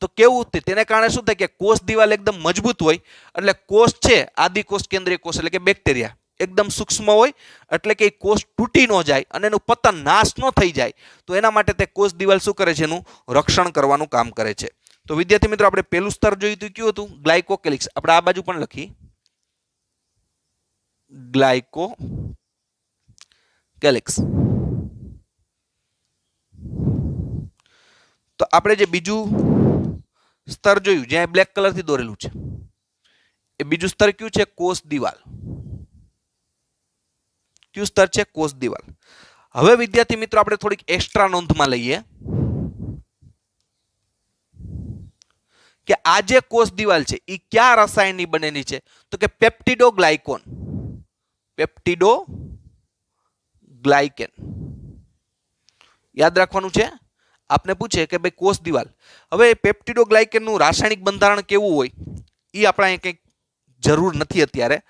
તો કેવું તેને કારણે શું થાય કે કોષ દિવાલ એકદમ મજબૂત હોય એટલે કોષ છે આદિકોષ કેન્દ્રીય કોષ એટલે કે બેક્ટેરિયા એકદમ સૂક્ષ્મ હોય એટલે કે કોષ તૂટી ન જાય અને એનું પતન નાશ ન થઈ જાય તો એના માટે તે કોષ દિવાલ શું કરે છે એનું રક્ષણ કરવાનું કામ કરે છે તો વિદ્યાર્થી મિત્રો આપણે પહેલું સ્તર જોયું હતું કયું હતું ગ્લાયકોકેલિક્સ આપણે આ બાજુ પણ લખી ગ્લાયકોકેલિક્સ તો આપણે જે બીજું સ્તર જોયું જ્યાં બ્લેક કલરથી દોરેલું છે એ બીજું સ્તર કયું છે કોષ દિવાલ કયું સ્તર છે કોષ દિવાલ હવે વિદ્યાર્થી મિત્રો આપણે થોડીક એક્સ્ટ્રા નોંધમાં લઈએ કે આ જે કોષ દિવાલ છે એ કયા રસાયણની બનેલી છે તો કે પેપ્ટિડોગ્લાયકોન યાદ રાખવાનું છે આપને પૂછે કે ભાઈ કોષ દિવાલ હવે પેપ્ટિડોગ્લાયકેનનું રાસાયણિક બંધારણ કેવું હોય એ આપણા કંઈક જરૂર નથી અત્યારે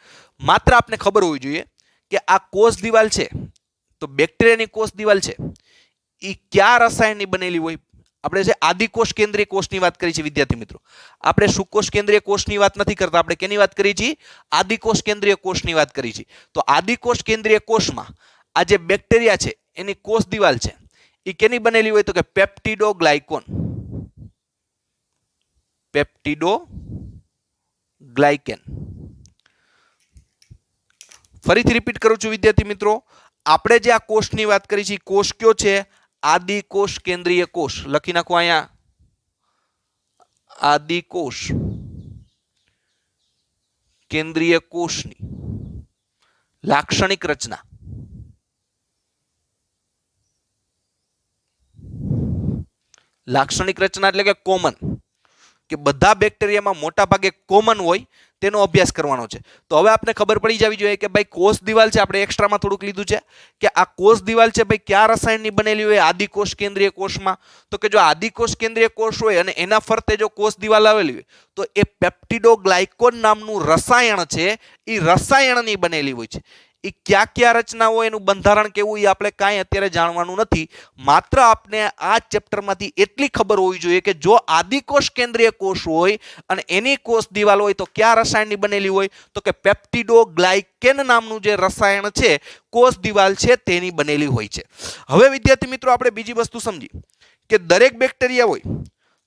માત્ર આપને ખબર હોવી જોઈએ કે આ કોષ દિવાલ છે તો બેક્ટેરિયાની કોષ દિવાલ છે એ કયા રસાયણની બનેલી હોય આપણે જે આદિકોષ કેન્દ્રીય કોષની વાત કરી છે વિદ્યાર્થી મિત્રો આપણે સુકોષ કેન્દ્રીય કોષની વાત નથી કરતા આપણે કેની વાત કરી છે આદિકોષ કેન્દ્રીય કોષની વાત કરી છે તો આદિકોષ કેન્દ્રીય કોષમાં આ જે બેક્ટેરિયા છે એની કોષ દિવાલ છે એ કેની બનેલી હોય તો કે પેપ્ટિડોગ્લાયકેન ફરીથી રિપીટ કરું છું વિદ્યાર્થી મિત્રો આપણે જે આ કોષની વાત કરી છે કોષ કયો છે આદિકોષ કેન્દ્રીય કોષ લખી નાખો અહીંયા આદિકોષ કેન્દ્રીય કોષની લાક્ષણિક રચના એટલે કે કોમન કે બધા બેક્ટેરિયામાં મોટા ભાગે કોમન હોય તેનો અભ્યાસ કરવાનો છે તો હવે આપણે ખબર પડી જવી જોઈએ કે ભાઈ કોષ દિવાલ છે આપણે એક્સ્ટ્રામાં થોડુંક લીધું છે કે આ કોષ દિવાલ છે ભાઈ કયા રસાયણની બનેલી હોય આદિકોષ કેન્દ્રીય કોષમાં તો કે જો આદિકોષ કેન્દ્રીય કોષ હોય અને એના ફરતે જો કોષ દિવાલ આવેલી હોય તો એ પેપ્ટિડોગ્લાયકોન નામનું રસાયણ છે એ રસાયણની બનેલી હોય છે એ કયા રચના હોય એનું બંધારણ કેવું એ આપણે કાંઈ અત્યારે જાણવાનું નથી માત્ર આપણે આ ચેપ્ટરમાંથી એટલી ખબર હોવી જોઈએ કે જો આદિકોષ કેન્દ્રીય કોષ હોય અને એની કોષ દિવાલ હોય તો કયા રસાયણની બનેલી હોય તો કે પેપ્ટિડોગ્લાયકેન નામનું જે રસાયણ છે કોષ દિવાલ છે તેની બનેલી હોય છે હવે વિદ્યાર્થી મિત્રો આપણે બીજી વસ્તુ સમજી કે દરેક બેક્ટેરિયા હોય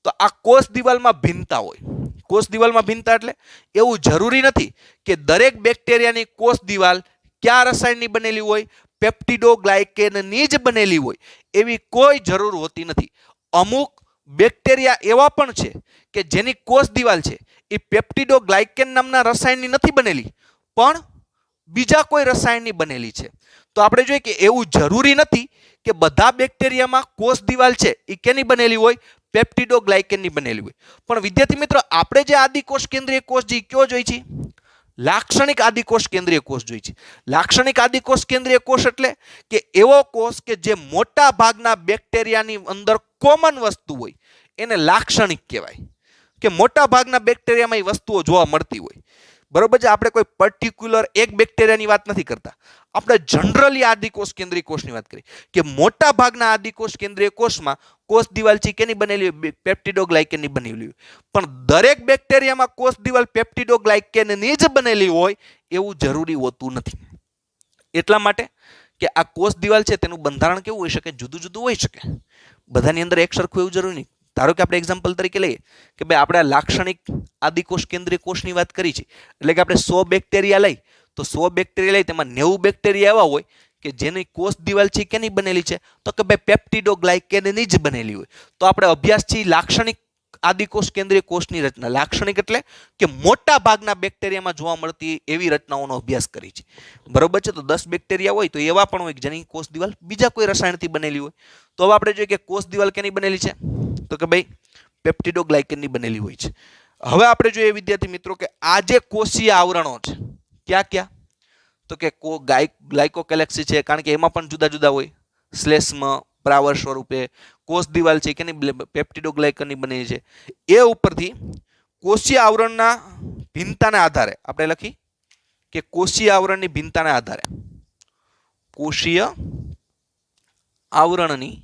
તો આ કોષ દિવાલમાં ભિન્નતા હોય કોષ દિવાલમાં ભિન્નતા એટલે એવું જરૂરી નથી કે દરેક બેક્ટેરિયાની કોષ દિવાલ કયા રસાયણની બનેલી હોય પેપ્ટિડોગ્લાયકેનની જ બનેલી હોય એવી કોઈ જરૂર હોતી નથી અમુક બેક્ટેરિયા એવા પણ છે કે જેની કોષ દિવાલ છે એ પેપ્ટિડોગ્લાયકેન નામના રસાયણની નથી બનેલી પણ બીજા કોઈ રસાયણની બનેલી છે તો આપણે જોઈએ કે એવું જરૂરી નથી કે બધા બેક્ટેરિયામાં કોષ દિવાલ છે એ કેની બનેલી હોય પેપ્ટિડોગ્લાયકેનની બનેલી હોય પણ વિદ્યાર્થી મિત્રો આપણે જે આદિકોષ કેન્દ્રીય કોષ જે કયો જોઈ છે લાક્ષણિક આદિકોષ કેન્દ્રીય કોષ જોઈ છે લાક્ષણિક આદિકોષ કેન્દ્રીય કોષ એટલે કે એવો કોષ કે જે મોટા ભાગના બેક્ટેરિયાની અંદર કોમન વસ્તુ હોય એને લાક્ષણિક કહેવાય કે મોટા ભાગના બેક્ટેરિયામાં એ વસ્તુઓ જોવા મળતી હોય બરોબર છે આપણે કોઈ પર્ટિક્યુલર એક બેક્ટેરિયાની વાત નથી કરતા આપણે જનરલી આદિકોષ કેન્દ્રીય કોષની વાત કરી કે મોટા ભાગના આદિકોષ કેન્દ્રીય કોષમાં કોષ દિવાલ છે કેની બનેલી હોય પેપ્ટિડોગ્લાયકેનની બનેલી હોય પણ દરેક બેક્ટેરિયામાં કોષ દિવાલ પેપ્ટિડોગ્લાયકેનની જ બનેલી હોય એવું જરૂરી હોતું નથી એટલા માટે કે આ કોષ દિવાલ છે તેનું બંધારણ કેવું હોઈ શકે જુદું જુદું હોઈ શકે બધાની અંદર એક સરખું એવું જરૂરી નહીં ધારો કે આપણે એક્ઝામ્પલ તરીકે લઈએ કે ભાઈ આપણે લાક્ષણિક આદિકોષ કેન્દ્રીય કોષની વાત કરી છે એટલે કે આપણે 100 બેક્ટેરિયા લઈ તો 100 બેક્ટેરિયા લઈ તેમાં 90 બેક્ટેરિયા એવા હોય કે જેની કોષ દિવાલ છે કેની બનેલી છે? તો કે ભાઈ પેપ્ટિડોગ્લાયકેનની જ બનેલી હોય. તો આપણે અભ્યાસ છે લાક્ષણિક આદિકોષ કેન્દ્રીય કોષની રચના. લાક્ષણિક એટલે કે મોટા ભાગના બેક્ટેરિયામાં જોવા મળતી એવી રચનાઓનો અભ્યાસ કરી છે. બરોબર છે. તો 10 બેક્ટેરિયા હોય તો એવા પણ હોય જેની કોષ દિવાલ બીજા કોઈ રસાયણથી બનેલી હોય. તો હવે આપણે જોઈએ કે કોષ દિવાલ કેની બનેલી છે? તો કે ભાઈ પેપ્ટિડોગ્લાયકેનની બનેલી હોય છે. હવે આપણે જોઈએ વિદ્યાર્થી મિત્રો કે આ જે કોષીય આવરણો છે ક્યાં ક્યાં? તો કે ગ્લાયકોકેલેક્સી છે, કારણ કે એમાં પણ જુદા જુદા હોય. શ્લેષ્મ, પ્રાવર સ્વરૂપે કોષ દિવાલ છે કે પેપ્ટિડોગ્લાયકનની બનેલી છે. એ ઉપરથી કોષીય આવરણના ભિન્નતાના આધારે આપણે લખી કે કોષીય આવરણની ભિન્નતાના આધારે કોષીય આવરણની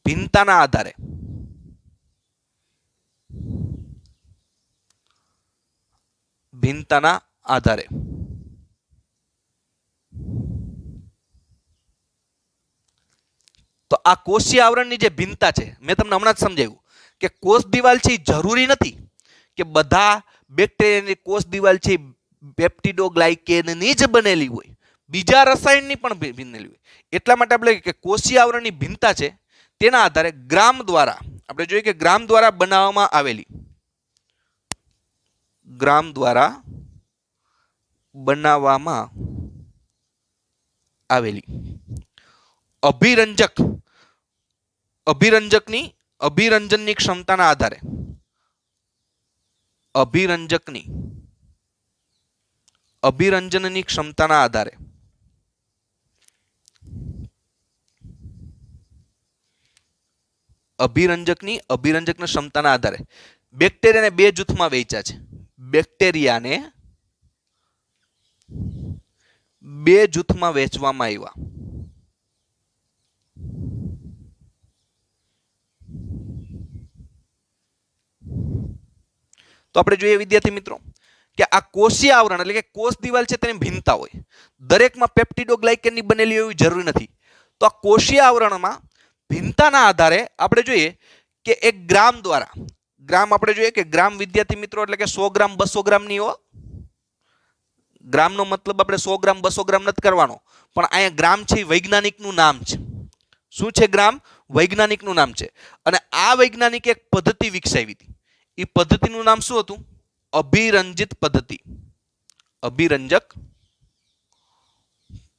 ભિન્નતાના આધારે તો આ કોષીય આવરણની જે ભિન્નતા છે મેં તમને હમણાં જ સમજાવ્યું કે કોષ દિવાલ છે જરૂરી નથી કે બધા બેક્ટેરિયાની કોષ દિવાલ છે પેપ્ટિડોગ્લાયકેનની જ બનેલી હોય, બીજા રસાયણની પણ બનેલી હોય. એટલા માટે આપણે કે કોષીય આવરણની ભિન્નતા છે તેના આધારે ગ્રામ દ્વારા આપણે જોઈએ કે ગ્રામ દ્વારા બનાવવામાં આવેલી અભિરંજનની ક્ષમતાના આધારે અભિરંજનની ક્ષમતાના આધારે બેક્ટેરિયાને બે જૂથમાં વહેંચ્યા છે. બેક્ટેરિયાને બે જૂથમાં વહેંચવામાં આવ્યા. તો આપણે જોઈએ વિદ્યાર્થી મિત્રો કે આ કોષીય આવરણ એટલે કે કોષ દિવાલ છે તેની ભિન્નતા હોય. દરેકમાં પેપ્ટિડોગ્લાયકેનની બનેલી એવી જરૂરી નથી. તો આ કોષીય આવરણમાં ભિન્નતાના આધારે આપણે જોઈએ કે એક ગ્રામ દ્વારા આપણે જોઈએ કે ગ્રામ વિદ્યાર્થી મિત્રો એટલે કે 100 ગ્રામ 200 ગ્રામની હો. ગ્રામનો મતલબ આપણે 100 ગ્રામ 200 ગ્રામ નથી કરવાનો, પણ અહીંયા ગ્રામ છે એ વૈજ્ઞાનિકનું નામ છે. શું છે? ગ્રામ વૈજ્ઞાનિકનું નામ છે. અને આ વૈજ્ઞાનિકે એક પદ્ધતિ વિકસાવી હતી. એ પદ્ધતિનું નામ શું હતું? અભિરંજિત પદ્ધતિ. અભિરંજક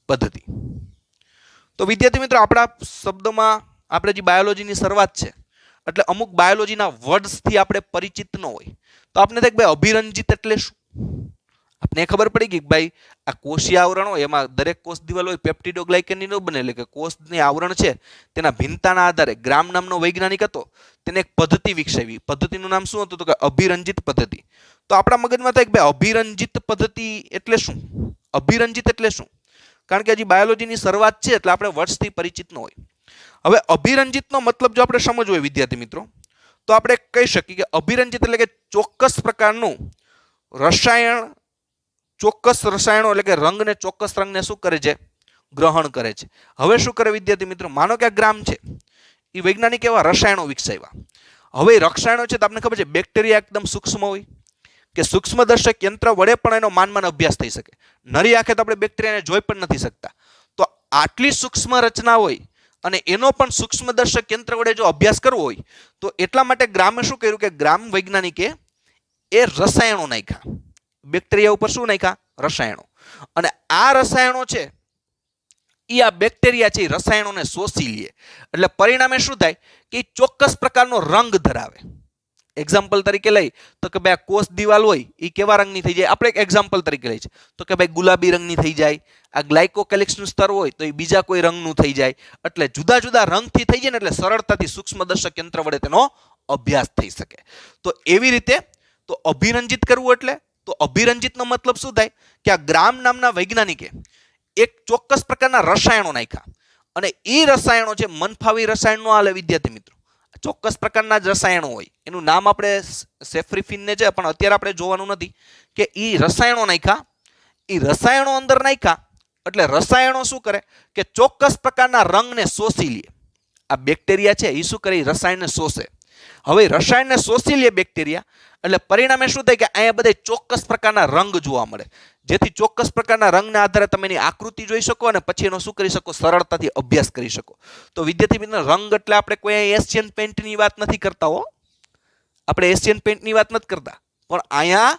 પદ્ધતિ. તો વિદ્યાર્થી મિત્રો આપણા શબ્દોમાં આપણે જે બાયોલોજીની શરૂઆત છે એટલે અમુક બાયોલોજીના વર્ડ્સથી આપણે પરિચિત ન હોય તો આપણે દેખ ભાઈ અભિરંજિત એટલે શું? આપણે ખબર પડી ગઈ કે ભાઈ આ કોષીય આવરણ હોય એમાં દરેક કોષ દિવાલ હોય પેપ્ટિડોગ્લાયકેનની ન બને, એટલે કે કોષની આવરણ છે તેના ભિન્નતાના આધારે ગ્રામ નામનો વૈજ્ઞાનિક હતો તેને એક પદ્ધતિ વિકસાવી. પદ્ધતિનું નામ શું હતું? તો કે અભિરંજિત પદ્ધતિ. તો આપણા મગજમાં થાય કે ભાઈ અભિરંજિત પદ્ધતિ એટલે શું? અભિરંજિત એટલે શું? કારણ કે હજી બાયોલોજીની શરૂઆત છે એટલે આપણે વર્ડ્સથી પરિચિત ન હોય. હવે અભિરંજિતનો મતલબ જો આપણે સમજવો હોય વિદ્યાર્થી મિત્રો તો આપણે કહી શકીએ કે અભિરંજિત એટલે કે ચોક્કસ પ્રકારનું રસાયણ, ચોક્કસ રસાયણો એટલે કે રંગને, ચોક્કસ રંગને શું કરે છે? ગ્રહણ કરે છે. હવે શું કરે વિદ્યાર્થી મિત્રો? માનો કે આ ગ્રામ છે એ વૈજ્ઞાનિક એવા રસાયણો વિકસાવ્યા. હવે રસાયણો છે તો આપણને ખબર છે બેક્ટેરિયા એકદમ સૂક્ષ્મ હોય કે સૂક્ષ્મદર્શક યંત્ર વડે પણ એનો માનમાન અભ્યાસ થઈ શકે. નરી આંખે તો આપણે બેક્ટેરિયાને જોઈ પણ નથી શકતા. તો આટલી સૂક્ષ્મ રચના હોય અને એનો પણ સૂક્ષ્મદર્શક યંત્ર વડે જો અભ્યાસ કરવો હોય તો એટલા માટે ગ્રામે શું કર્યું કે ગ્રામ વૈજ્ઞાનિકે એ રસાયણો નાખ્યા. બેક્ટેરિયા ઉપર શું નાખ્યા? રસાયણો. અને આ રસાયણો છે એ આ બેક્ટેરિયા છે એ રસાયણોને શોષી લે. એટલે પરિણામે શું થાય કે ચોક્કસ પ્રકારનો રંગ ધરાવે. એક્ઝામ્પલ તરીકે લઈ તો કે ભાઈ આ કોષ દિવાલ હોય એ કેવા રંગની થઈ જાય? આપણે એક એક્ઝામ્પલ તરીકે લઈએ તો કે ભાઈ ગુલાબી રંગની થઈ જાય. આ ગ્લાયકોકેલિક્સનું સ્તર હોય તો એ બીજા કોઈ રંગનું થઈ જાય. એટલે જુદા જુદા રંગથી થઈ જાય ને એટલે સરળતાથી સૂક્ષ્મદર્શક યંત્ર વડે તેનો અભ્યાસ થઈ શકે. તો એવી રીતે તો અભિરંજિત કરવું એટલે તો અભિરંજિતનો મતલબ શું થાય કે આ ગ્રામ નામના વૈજ્ઞાનિકે એક ચોક્કસ પ્રકારના રસાયણો નાખ્યા અને એ રસાયણો છે મનફાવી રસાયણ નો આલે વિદ્યાર્થી મિત્રો. ચોક્કસ પ્રકારના જ રસાયણો હોય એનું નામ આપણે સેફ્રિફિનને છે પણ અત્યારે આપણે જોવાનું નથી કે એ રસાયણો નાખ્યા. એ રસાયણો અંદર નાખ્યા એટલે રસાયણો શું કરે કે ચોક્કસ પ્રકારના રંગને શોષી લે. આ બેક્ટેરિયા છે એ શું કરે? રસાયણને શોષે. હવે રસાયણને શોષી લે બેક્ટેરિયા એટલે પરિણામે શું થાય કે અહીંયા બધા ચોક્કસ પ્રકારના રંગ જોવા મળે, જેથી ચોક્કસ પ્રકારના રંગના આધારે તમે એની આકૃતિ જોઈ શકો અને પછી એનો શું કરી શકો, સરળતાથી અભ્યાસ કરી શકો. તો વિદ્યાર્થી મિત્રો, રંગ એટલે આપણે કોઈ એશિયન પેઇન્ટની વાત નથી કરતા હો, આપણે એશિયન પેઇન્ટની વાત નથી કરતા, પણ અહીંયા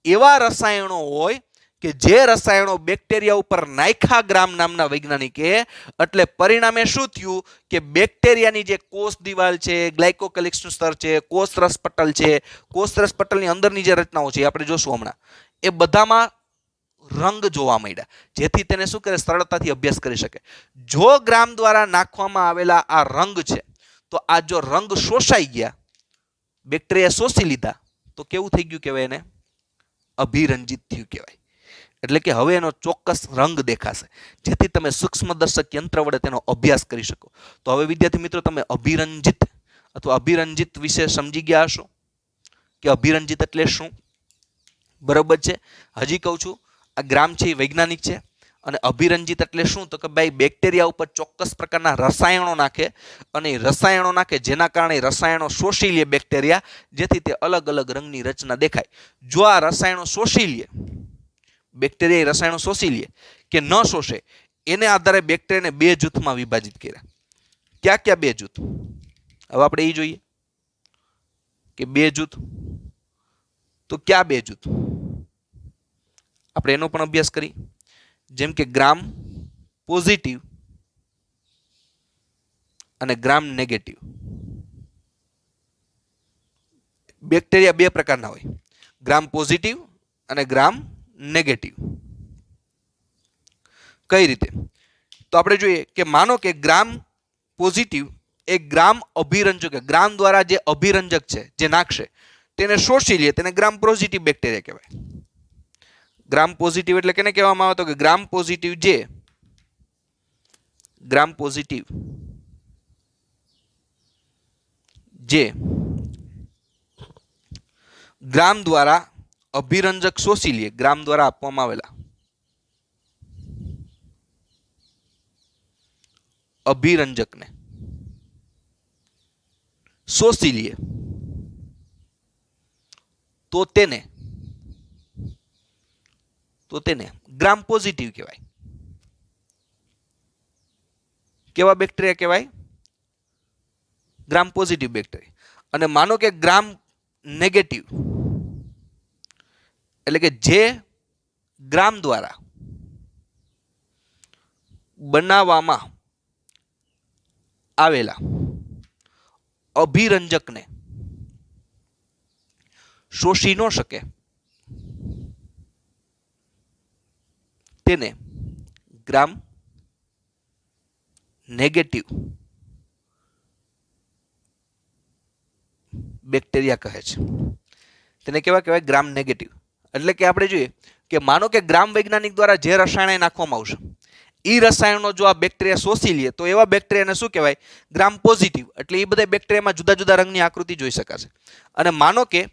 એવા રસાયણો હોય કે જે રસાયણો બેક્ટેરિયા ઉપર નાખ્યા ગ્રામ નામના વૈજ્ઞાનિકે, એટલે પરિણામે શું થયું કે બેક્ટેરિયાની જે કોષ દિવાલ છે, ગ્લાયકોકેલિક્સનું સ્તર છે, કોષરસ પટલ છે, કોષરસ પટલની અંદરની જે રચનાઓ છે આપણે જોશું હમણાં, એ બધામાં રંગ જોવા મળ્યા, જેથી તેને શું કરે, સરળતાથી અભ્યાસ કરી શકે. જો ગ્રામ દ્વારા નાખવામાં આવેલા આ રંગ છે, તો આ જો રંગ શોષાઈ ગયા, બેક્ટેરિયા શોષી લીધા, તો કેવું થઈ ગયું કહેવાય, એને અભિરંજિત થયું કહેવાય. એટલે કે હવે એનો ચોક્કસ રંગ દેખાશે, જેથી તમે સૂક્ષ્મદર્શક યંત્ર વડે તેનો અભ્યાસ કરી શકો. તો હવે વિદ્યાર્થી મિત્રો, તમે અભિરંજિત અથવા અભિરંજિત વિશે સમજી ગયા હશો કે અભિરંજિત એટલે શું. બરોબર છે. હજી કહું છું, આ ગ્રામ છે એ વૈજ્ઞાનિક છે, અને અભિરંજિત એટલે શું, તો કે ભાઈ બેક્ટેરિયા ઉપર ચોક્કસ પ્રકારના રસાયણો નાખે, અને રસાયણો નાખે જેના કારણે રસાયણો શોષી લે બેક્ટેરિયા, જેથી તે અલગ અલગ રંગની રચના દેખાય. જો આ રસાયણો શોષી લે, બેક્ટેરિયા રસાયણો શોષી લે કે ન શોષે, એને આધારે બેક્ટેરિયાને બે જૂથમાં વિભાજિત કર્યા. ક્યાં ક્યાં બે જૂથ? હવે આપણે એ જોઈએ કે બે જૂથ, તો ક્યાં બે જૂથ, આપણે એનો પણ અભ્યાસ કરી. જેમ કે ગ્રામ પોઝિટિવ અને ગ્રામ નેગેટિવ. બેક્ટેરિયા બે પ્રકારના હોય, ગ્રામ પોઝિટિવ અને ગ્રામ નેગેટિવ. કઈ રીતે? તો આપણે જોઈએ કે માનો કે ગ્રામ પોઝિટિવ એ ગ્રામ અભિરંજક, ગ્રામ દ્વારા જે અભિરંજક છે જે નાખશે તેને શોષી લે, તેને ગ્રામ પોઝિટિવ બેક્ટેરિયા કહેવાય. ગ્રામ પોઝિટિવ એટલે કેને કહેવામાં આવે, તો કે ગ્રામ પોઝિટિવ જે ગ્રામ દ્વારા અભિરંજક શોષી લે, ગ્રામ દ્વારા આપવામાં આવેલા અભિરંજકને શોષી લે, તો તેને ગ્રામ પોઝિટિવ કહેવાય. કેવા બેક્ટેરિયા કહેવાય? ગ્રામ પોઝિટિવ બેક્ટેરિયા. અને માનો કે ગ્રામ નેગેટિવ એટલે કે જે ગ્રામ દ્વારા બનાવવામાં આવેલા અભિરંજકને શોષી ન શકે, તેને ગ્રામ નેગેટિવ બેક્ટેરિયા કહે છે. તેને કેવા કહેવાય? Gram negative. એટલે કે આપણે જોઈએ કે માનો કે ગ્રામ વૈજ્ઞાનિક દ્વારા જે રસાયણ નાખવામાં આવશે, એ રસાયણો જો આ બેક્ટેરિયા શોષી લે, તો એવા બેક્ટેરિયાને શું કહેવાય? ગ્રામ પોઝિટિવ. એટલે એ બધા બેક્ટેરિયામાં જુદા જુદા રંગની આકૃતિ જોઈ શકાશે. અને માનો કે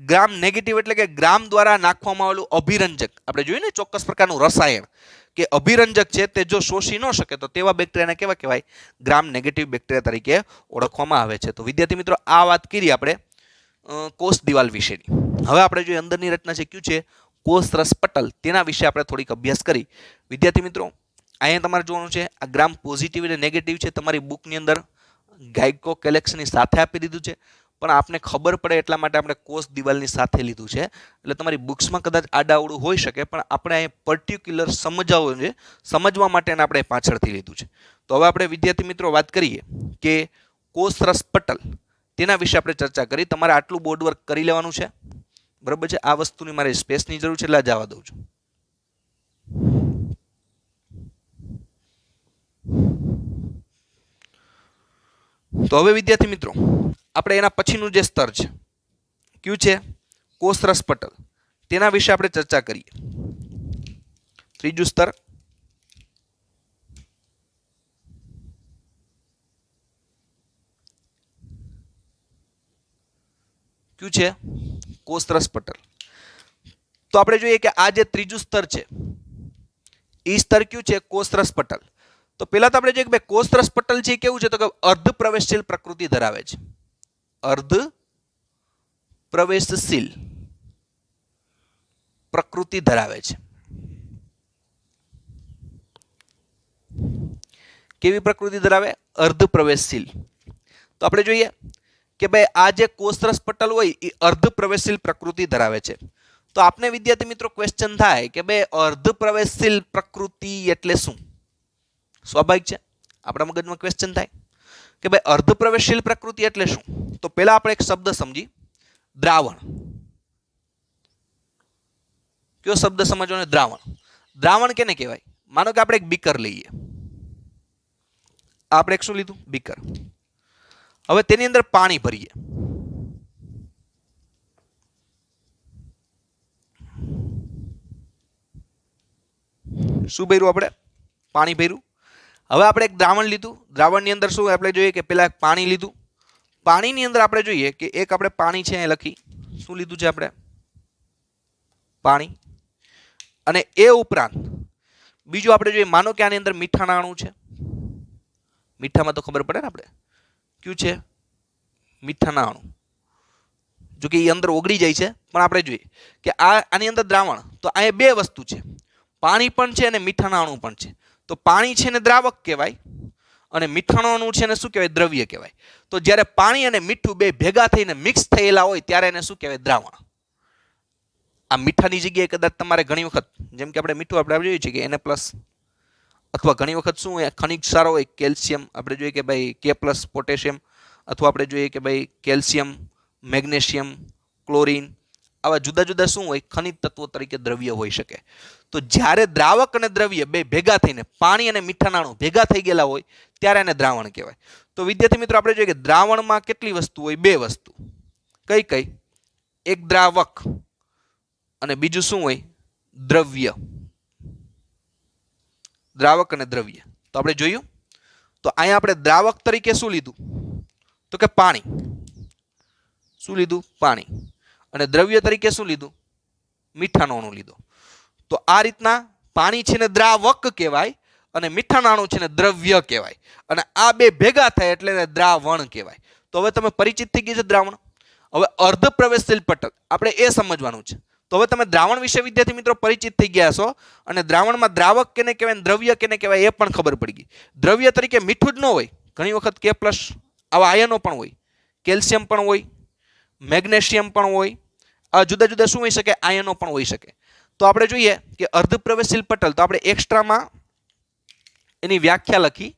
ગ્રામ નેગેટિવ એટલે કે ગ્રામ દ્વારા નાખવામાં આવેલું અભિરંજક, આપણે જોઈએ ને ચોક્કસ પ્રકારનું રસાયણ કે અભિરંજક છે, તે જો શોષી ન શકે, તો તેવા બેક્ટેરિયાને કેવા કહેવાય? ગ્રામ નેગેટિવ બેક્ટેરિયા તરીકે ઓળખવામાં આવે છે. તો વિદ્યાર્થી મિત્રો, આ વાત કરી આપણે કોષ દિવાલ વિશેની. હવે આપણે જે અંદરની રચના છે, કયું છે? કોષરસ પટલ. તેના વિશે આપણે થોડીક અભ્યાસ કરી. વિદ્યાર્થી મિત્રો, અહીંયા તમારે જોવાનું છે, આ ગ્રામ પોઝિટિવ અને નેગેટિવ છે, તમારી બુકની અંદર ગ્લાયકોકેલિક્સની સાથે આપી દીધું છે, પણ આપને ખબર પડે એટલા માટે આપણે કોષ દિવાલની સાથે લીધું છે. એટલે તમારી બુક્સમાં કદાચ આડાઅવળું હોઈ શકે, પણ આપણે અહીં પર્ટિક્યુલર સમજાવવું છે, સમજવા માટે આપણે પાછળથી લીધું છે. તો હવે આપણે વિદ્યાર્થી મિત્રો વાત કરીએ કે કોષરસ પટલ, તેના વિશે આપણે ચર્ચા કરી. તમારે આટલું બોર્ડ વર્ક કરી લેવાનું છે, બરાબર છે. આ વસ્તુની મારે સ્પેસની જરૂર છે, એટલે જવા દઉં છું. તો હવે વિદ્યાર્થી મિત્રો, આપણે એના પછીનું જે સ્તર છે, કયું છે? કોષરસ પટલ. તેના વિશે આપણે ચર્ચા કરીએ. ત્રીજું સ્તર કયું છે? કોષરસ પટલ. તો આપણે જોઈએ કે આ જે ત્રીજું સ્તર છે, એ સ્તર કયું છે? કોષરસ પટલ. તો પહેલા તો આપણે જોઈએ કે કોષરસ પટલ છે કેવું છે, તો કે અર્ધ પ્રવેશશીલ પ્રકૃતિ ધરાવે છે. અર્ધ પ્રવેશશીલ પ્રકૃતિ ધરાવે છે. કેવી પ્રકૃતિ ધરાવે? અર્ધ પ્રવેશશીલ. તો આપણે જોઈએ કે ભાઈ આ જે કોષરસ પટલ હોય એ અર્ધ પ્રવેશશીલ પ્રકૃતિ ધરાવે છે. તો આપને વિદ્યાર્થી મિત્રો ક્વેશ્ચન થાય કે ભાઈ અર્ધ પ્રવેશશીલ પ્રકૃતિ એટલે શું? સ્વાભાવિક છે, આપણા મગજમાં ક્વેશ્ચન થાય કે ભાઈ અર્ધ પ્રવેશશીલ પ્રકૃતિ એટલે શું? તો પહેલા આપણે એક શબ્દ સમજી, દ્રાવણ. કયો શબ્દ સમજવાનો? દ્રાવણ. દ્રાવણ કેને કહેવાય? માનો કે આપણે એક બીકર લઈએ. આપણે એક શું લીધું? બીકર. હવે તેની અંદર પાણી ભરીએ. શું ભર્યું આપણે? પાણી ભર્યું. હવે આપણે એક દ્રાવણ લીધું. દ્રાવણની અંદર શું આપણે જોઈએ કે પેલા પાણી લીધું. પાણીની અંદર આપણે જોઈએ કે એક આપણે પાણી છે એ લખી. શું લીધું છે આપણે? પાણી. અને એ ઉપરાંત બીજું આપણે જોઈએ, માનો કે આની અંદર મીઠાના અણુ છે. મીઠામાં તો ખબર પડે ને આપણે કયું છે? મીઠાના અણુ. જો કે એ અંદર ઓગળી જાય છે, પણ આપણે જોઈએ કે આની અંદર દ્રાવણ, તો અહીંયા બે વસ્તુ છે, પાણી પણ છે અને મીઠાના અણુ પણ છે. તો પાણી છે ને દ્રાવક કહેવાય અને મીઠાનો અણુ છે ને શું કહેવાય? દ્રવ્ય કહેવાય. તો જ્યારે પાણી અને મીઠું બે ભેગા થઈને મિક્સ થયેલા હોય ત્યારે એને શું કહેવાય? દ્રાવણ. આ મીઠાની જગ્યાએ કદાચ તમારે ઘણી વખત, જેમ કે આપણે મીઠું આપણે જોઈએ છીએ કે Na+, અથવા ઘણી વખત શું હોય ખનિજ સારો હોય કેલ્શિયમ, આપણે જોઈએ કે ભાઈ K+, પોટેશિયમ, અથવા આપણે જોઈએ કે ભાઈ કેલ્શિયમ, મેગ્નેશિયમ, ક્લોરીન, આવા જુદા જુદા શું હોય ખનિજ તત્વો તરીકે દ્રવ્ય હોઈ શકે. તો જ્યારે દ્રાવક અને દ્રવ્ય બે ભેગા થઈને પાણી અને મીઠાના અણુ ભેગા થઈ ગયેલા હોય ત્યારે એને દ્રાવણ કહેવાય. તો વિદ્યાર્થી મિત્રો આપણે જોઈએ કે દ્રાવણમાં કેટલી વસ્તુ હોય? બે વસ્તુ. કઈ કઈ? એક દ્રાવક અને બીજું શું હોય? દ્રવ્ય. દ્રાવક અને દ્રવ્ય. તો આપણે જોયું. તો અહીંયા આપણે દ્રાવક તરીકે શું લીધું? તો કે પાણી. શું લીધું? પાણી. અને દ્રવ્ય તરીકે શું લીધું? મીઠાનો અણુ લીધો. તો આ રીતના પાણી છે ને દ્રાવક કહેવાય અને મીઠાના અણુ છે ને દ્રવ્ય કહેવાય. અને આ બે ભેગા થાય એટલે એને દ્રાવણ કહેવાય. તો હવે તમે પરિચિત થઈ ગયા છે દ્રાવણ. હવે અર્ધ પ્રવેશશીલ પટલ આપણે એ સમજવાનું છે. તો હવે તમે દ્રાવણ વિશે વિદ્યાર્થી મિત્રો પરિચિત થઈ ગયા છો અને દ્રાવણમાં દ્રાવક કેને કહેવાય, દ્રવ્ય કેને કહેવાય એ પણ ખબર પડી ગઈ. દ્રવ્ય તરીકે મીઠું જ ન હોય, ઘણી વખત K+ આવા આયનો પણ હોય, કેલ્શિયમ પણ હોય, મેગ્નેશિયમ પણ હોય, આ જુદા જુદા શું હોઈ શકે? આયનો પણ હોઈ શકે. તો આપણે જોઈએ કે અર્ધ પ્રવેશશીલ પટલ, તો આપણે એક્સ્ટ્રામાં એની વ્યાખ્યા લખી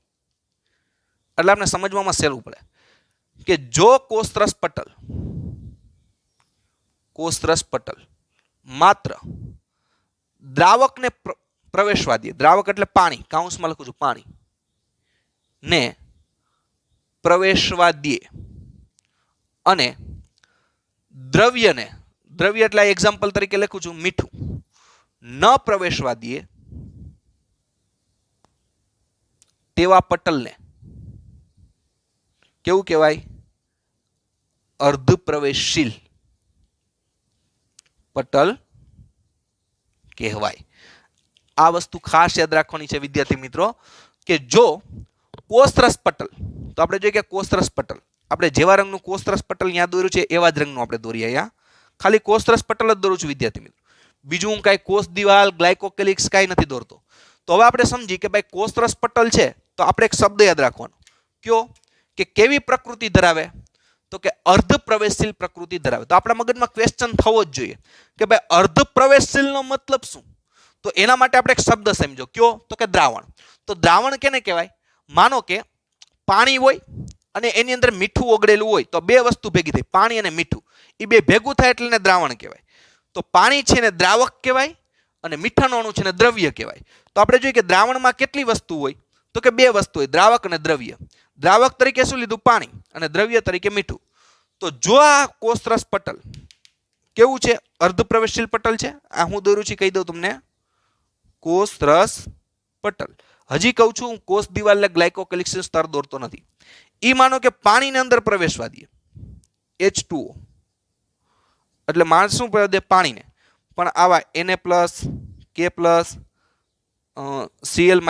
એટલે આપણે સમજવામાં સહેલું પડે કે જો કોષરસ પટલ માત્ર દ્રાવકને પ્રવેશવા દે, દ્રાવક એટલે પાણી, કાઉન્સમાં લખું છું પાણી, ને પ્રવેશવા દે અને દ્રવ્યને, દ્રવ્ય એટલે એક્ઝામ્પલ તરીકે લખું છું મીઠું, ન પ્રવેશવા દે તેવા પટલને કેવું કહેવાય? અર્ધ પ્રવેશશીલ પટલ કહેવાય. આ વસ્તુ ખાસ યાદ રાખવાની છે વિદ્યાર્થી મિત્રો કે જો કોષરસ પટલ, તો આપણે જોઈએ કે કોષરસ પટલ આપણે જેવા રંગનું કોષરસ પટલ અહીંયા દોર્યું છે એવા જ રંગનું આપણે દોરીએ. અહીંયા ખાલી કોષરસ પટલ જ દોરું છું વિદ્યાર્થી મિત્રો. બીજું હું કાંઈ કોષ દિવાલ, ગ્લાયકોકેલિક્સ કાંઈ નથી દોરતો. તો હવે આપણે સમજી કે ભાઈ કોષરસ પટલ છે તો આપણે એક શબ્દ યાદ રાખવાનો. કયો? કે કેવી પ્રકૃતિ ધરાવે? તો કે અર્ધ પ્રવેશશીલ પ્રકૃતિ ધરાવે. તો આપણા મગજમાં ક્વેશ્ચન થવો જ જોઈએ કે ભાઈ અર્ધ પ્રવેશશીલનો મતલબ શું? તો એના માટે આપણે એક શબ્દ સમજો. કયો? તો કે દ્રાવણ. તો દ્રાવણ કેને કહેવાય? માનો કે પાણી હોય અને એની અંદર મીઠું ઓગળેલું હોય, તો બે વસ્તુ ભેગી થઈ, પાણી અને મીઠું, એ બે ભેગું થાય એટલે એને દ્રાવણ કહેવાય. તો પાણી છે ને દ્રાવક કહેવાય અને મીઠાનો અણુ છે ને દ્રવ્ય કહેવાય. તો આપણે જોઈએ કે દ્રાવણમાં કેટલી વસ્તુ હોય? તો કે બે વસ્તુ હોય, દ્રાવક અને દ્રવ્ય. દ્રાવક તરીકે શું લીધું? પાણી. અને દ્રવ્ય તરીકે મીઠું. તો જો આ કોષરસ પટલ કેવું છે? અર્ધ પ્રવેશશીલ પટલ છે. આ હું દોરું છું, કહી દઉં તમને, કોષરસ પટલ. હજી કહું છું, હું કોષ દિવાલને ગ્લાયકોકેલિક્સ સ્તર દોરતો નથી. ઈ માનો કે પાણીને અંદર પ્રવેશવા દે, H2O એટલે માણસ શું કરે દે? પાણીને. પણ આવા Na+, K+, Cl-,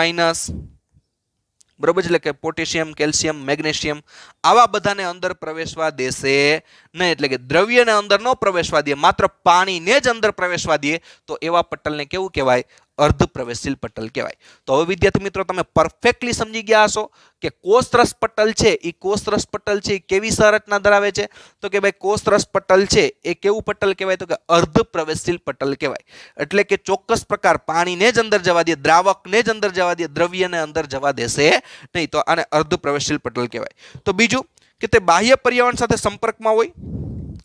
બરોબર છે, એટલે કે પોટેશિયમ, કેલ્શિયમ, મેગ્નેશિયમ આવા બધાને અંદર પ્રવેશવા દેશે નહીં. એટલે કે દ્રવ્યને અંદર ન પ્રવેશવા દે, માત્ર પાણીને જ અંદર પ્રવેશવા દે તો એવા પટલને કેવું કહેવાય? અર્ધ પ્રવેશશીલ પટલ કહેવાય. તો હવે વિદ્યાર્થી મિત્રો તમે પરફેક્ટલી સમજી ગયા હશો કે કોષરસ પટલ છે એ કોષરસ પટલ છે એ કેવી સંરચના ધરાવે છે. તો કે ભાઈ કોષરસ પટલ છે એ કેવું પટલ કહેવાય? તો કે અર્ધ પ્રવેશશીલ પટલ કહેવાય. એટલે કે ચોક્કસ પ્રકાર પાણીને જ અંદર જવા દે, દ્રાવકને જ અંદર જવા દે, દ્રવ્યને અંદર જવા દેશે નહીં. તો આને અર્ધ પ્રવેશશીલ પટલ કહેવાય. તો બીજું કે તે બાહ્ય પર્યાવરણ સાથે સંપર્કમાં હોય.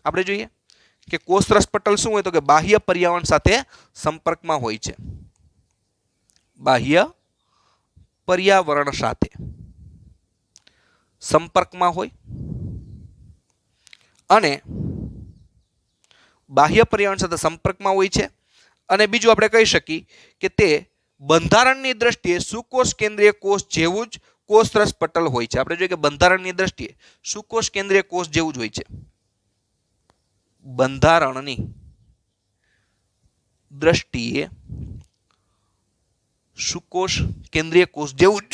આપણે જોઈએ કે કોષરસ પટલ શું હોય? તો કે બાહ્ય પર્યાવરણ સાથે સંપર્કમાં હોય છે. બાહ્ય પર્યાવરણ સાથે સંપર્કમાં હોય અને બાહ્ય પર્યાવરણ સાથે સંપર્કમાં હોય છે. અને બીજું આપણે કહી શકીએ કે તે બંધારણની દ્રષ્ટિએ સુકોષ કેન્દ્રીય કોષ જેવું જ કોષરસ પટલ હોય છે. આપણે જોઈએ કે બંધારણની દ્રષ્ટિએ સુકોષ કેન્દ્રીય કોષ જેવું જ હોય છે. બંધારણની દ્રષ્ટિએ સુકોષ કેન્દ્રીય કોષ જેવું જ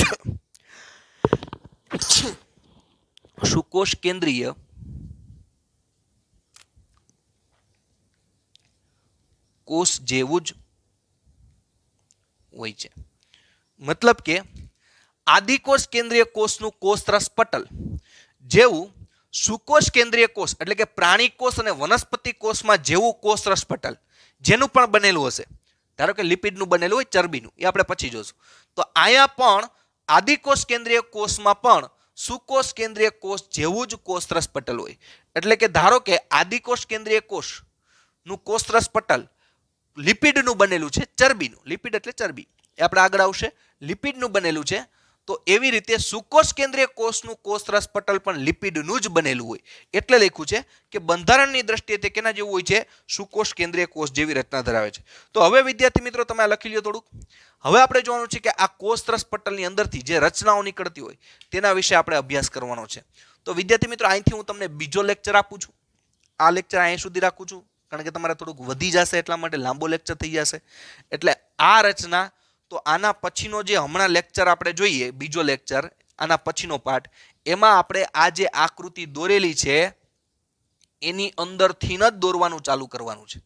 સુકોષ કેન્દ્રીય કોષ જેવું જ હોય છે. મતલબ કે આદિકોષ કેન્દ્રીય કોષનું કોષરસ પટલ જેવું સુકોષ કેન્દ્રીય કોષ એટલે કે પ્રાણી કોષ અને વનસ્પતિ કોષમાં જેવું કોષરસ પટલ જેનું પણ બનેલું હશે, ધારો કે લિપિડનું બનેલું હોય, ચરબીનું, એ આપણે પછી જોશું. તો અહીંયા પણ આદિકોષ કેન્દ્રીય કોષમાં પણ સુકોષ કેન્દ્રીય કોષ જેવું જ કોષરસ પટલ હોય. એટલે કે ધારો કે આદિકોષ કેન્દ્રીય કોષનું કોષરસ પટલ લિપિડનું બનેલું છે, ચરબીનું, લિપિડ એટલે ચરબી, એ આપણે આગળ આવશે, લિપિડનું બનેલું છે. તો એવી રીતે સુકોષ કેન્દ્રીય કોષનું કોષરસ પટલ પણ લિપિડનું જ બનેલું હોય. એટલે લખ્યું છે કે બંધારણની દ્રષ્ટિએ તે કેના જેવું હોય છે? સુકોષ કેન્દ્રીય કોષ જેવી રચના ધરાવે છે. તો હવે વિદ્યાર્થી મિત્રો તમે આ લખી લ્યો થોડુંક. હવે આપણે જોવાનું છે કે આ કોષરસ પટલની અંદરથી જે રચનાઓ નીકળતી હોય તેના વિશે આપણે અભ્યાસ કરવાનો છે. તો વિદ્યાર્થી મિત્રો અહીંથી હું તમને બીજો લેક્ચર આપું છું. આ લેક્ચર અહીં સુધી રાખું છું કારણ કે તમારે થોડુંક વધી જશે, એટલા માટે લાંબો લેક્ચર થઈ જશે. એટલે આ રચના તો આના પછીનો જે હમણાં લેક્ચર આપણે જોઈએ, બીજો લેક્ચર, આના પછીનો પાર્ટ, એમાં આપણે આ જે આકૃતિ દોરેલી છે એની અંદરથી જ દોરવાનું ચાલુ કરવાનું છે.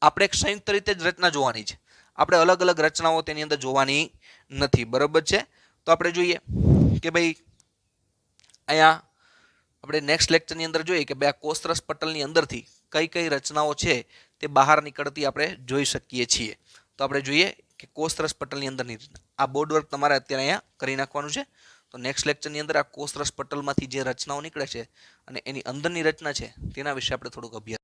આપણે એક સંયુક્ત રીતે જ રચના જોવાની છે. આપણે અલગ અલગ રચનાઓ તેની અંદર જોવાની નથી. બરાબર છે? તો આપણે જોઈએ કે ભાઈ અહીંયા આપણે નેક્સ્ટ લેક્ચરની અંદર જોઈએ કે ભાઈ આ કોષરસ પટલની અંદરથી કઈ કઈ રચનાઓ છે તે બહાર નીકળતી આપણે જોઈ શકીએ છીએ. તો આપણે જોઈએ કે કોષરસ પટલની અંદરની રચના. આ બોર્ડ વર્ક તમારે અત્યારે અહીંયા કરી નાખવાનું છે. તો નેક્સ્ટ લેક્ચરની અંદર આ કોષરસ પટલમાંથી જે રચનાઓ નીકળે છે અને એની અંદરની રચના છે તેના વિશે આપણે થોડુંક અભ્યાસ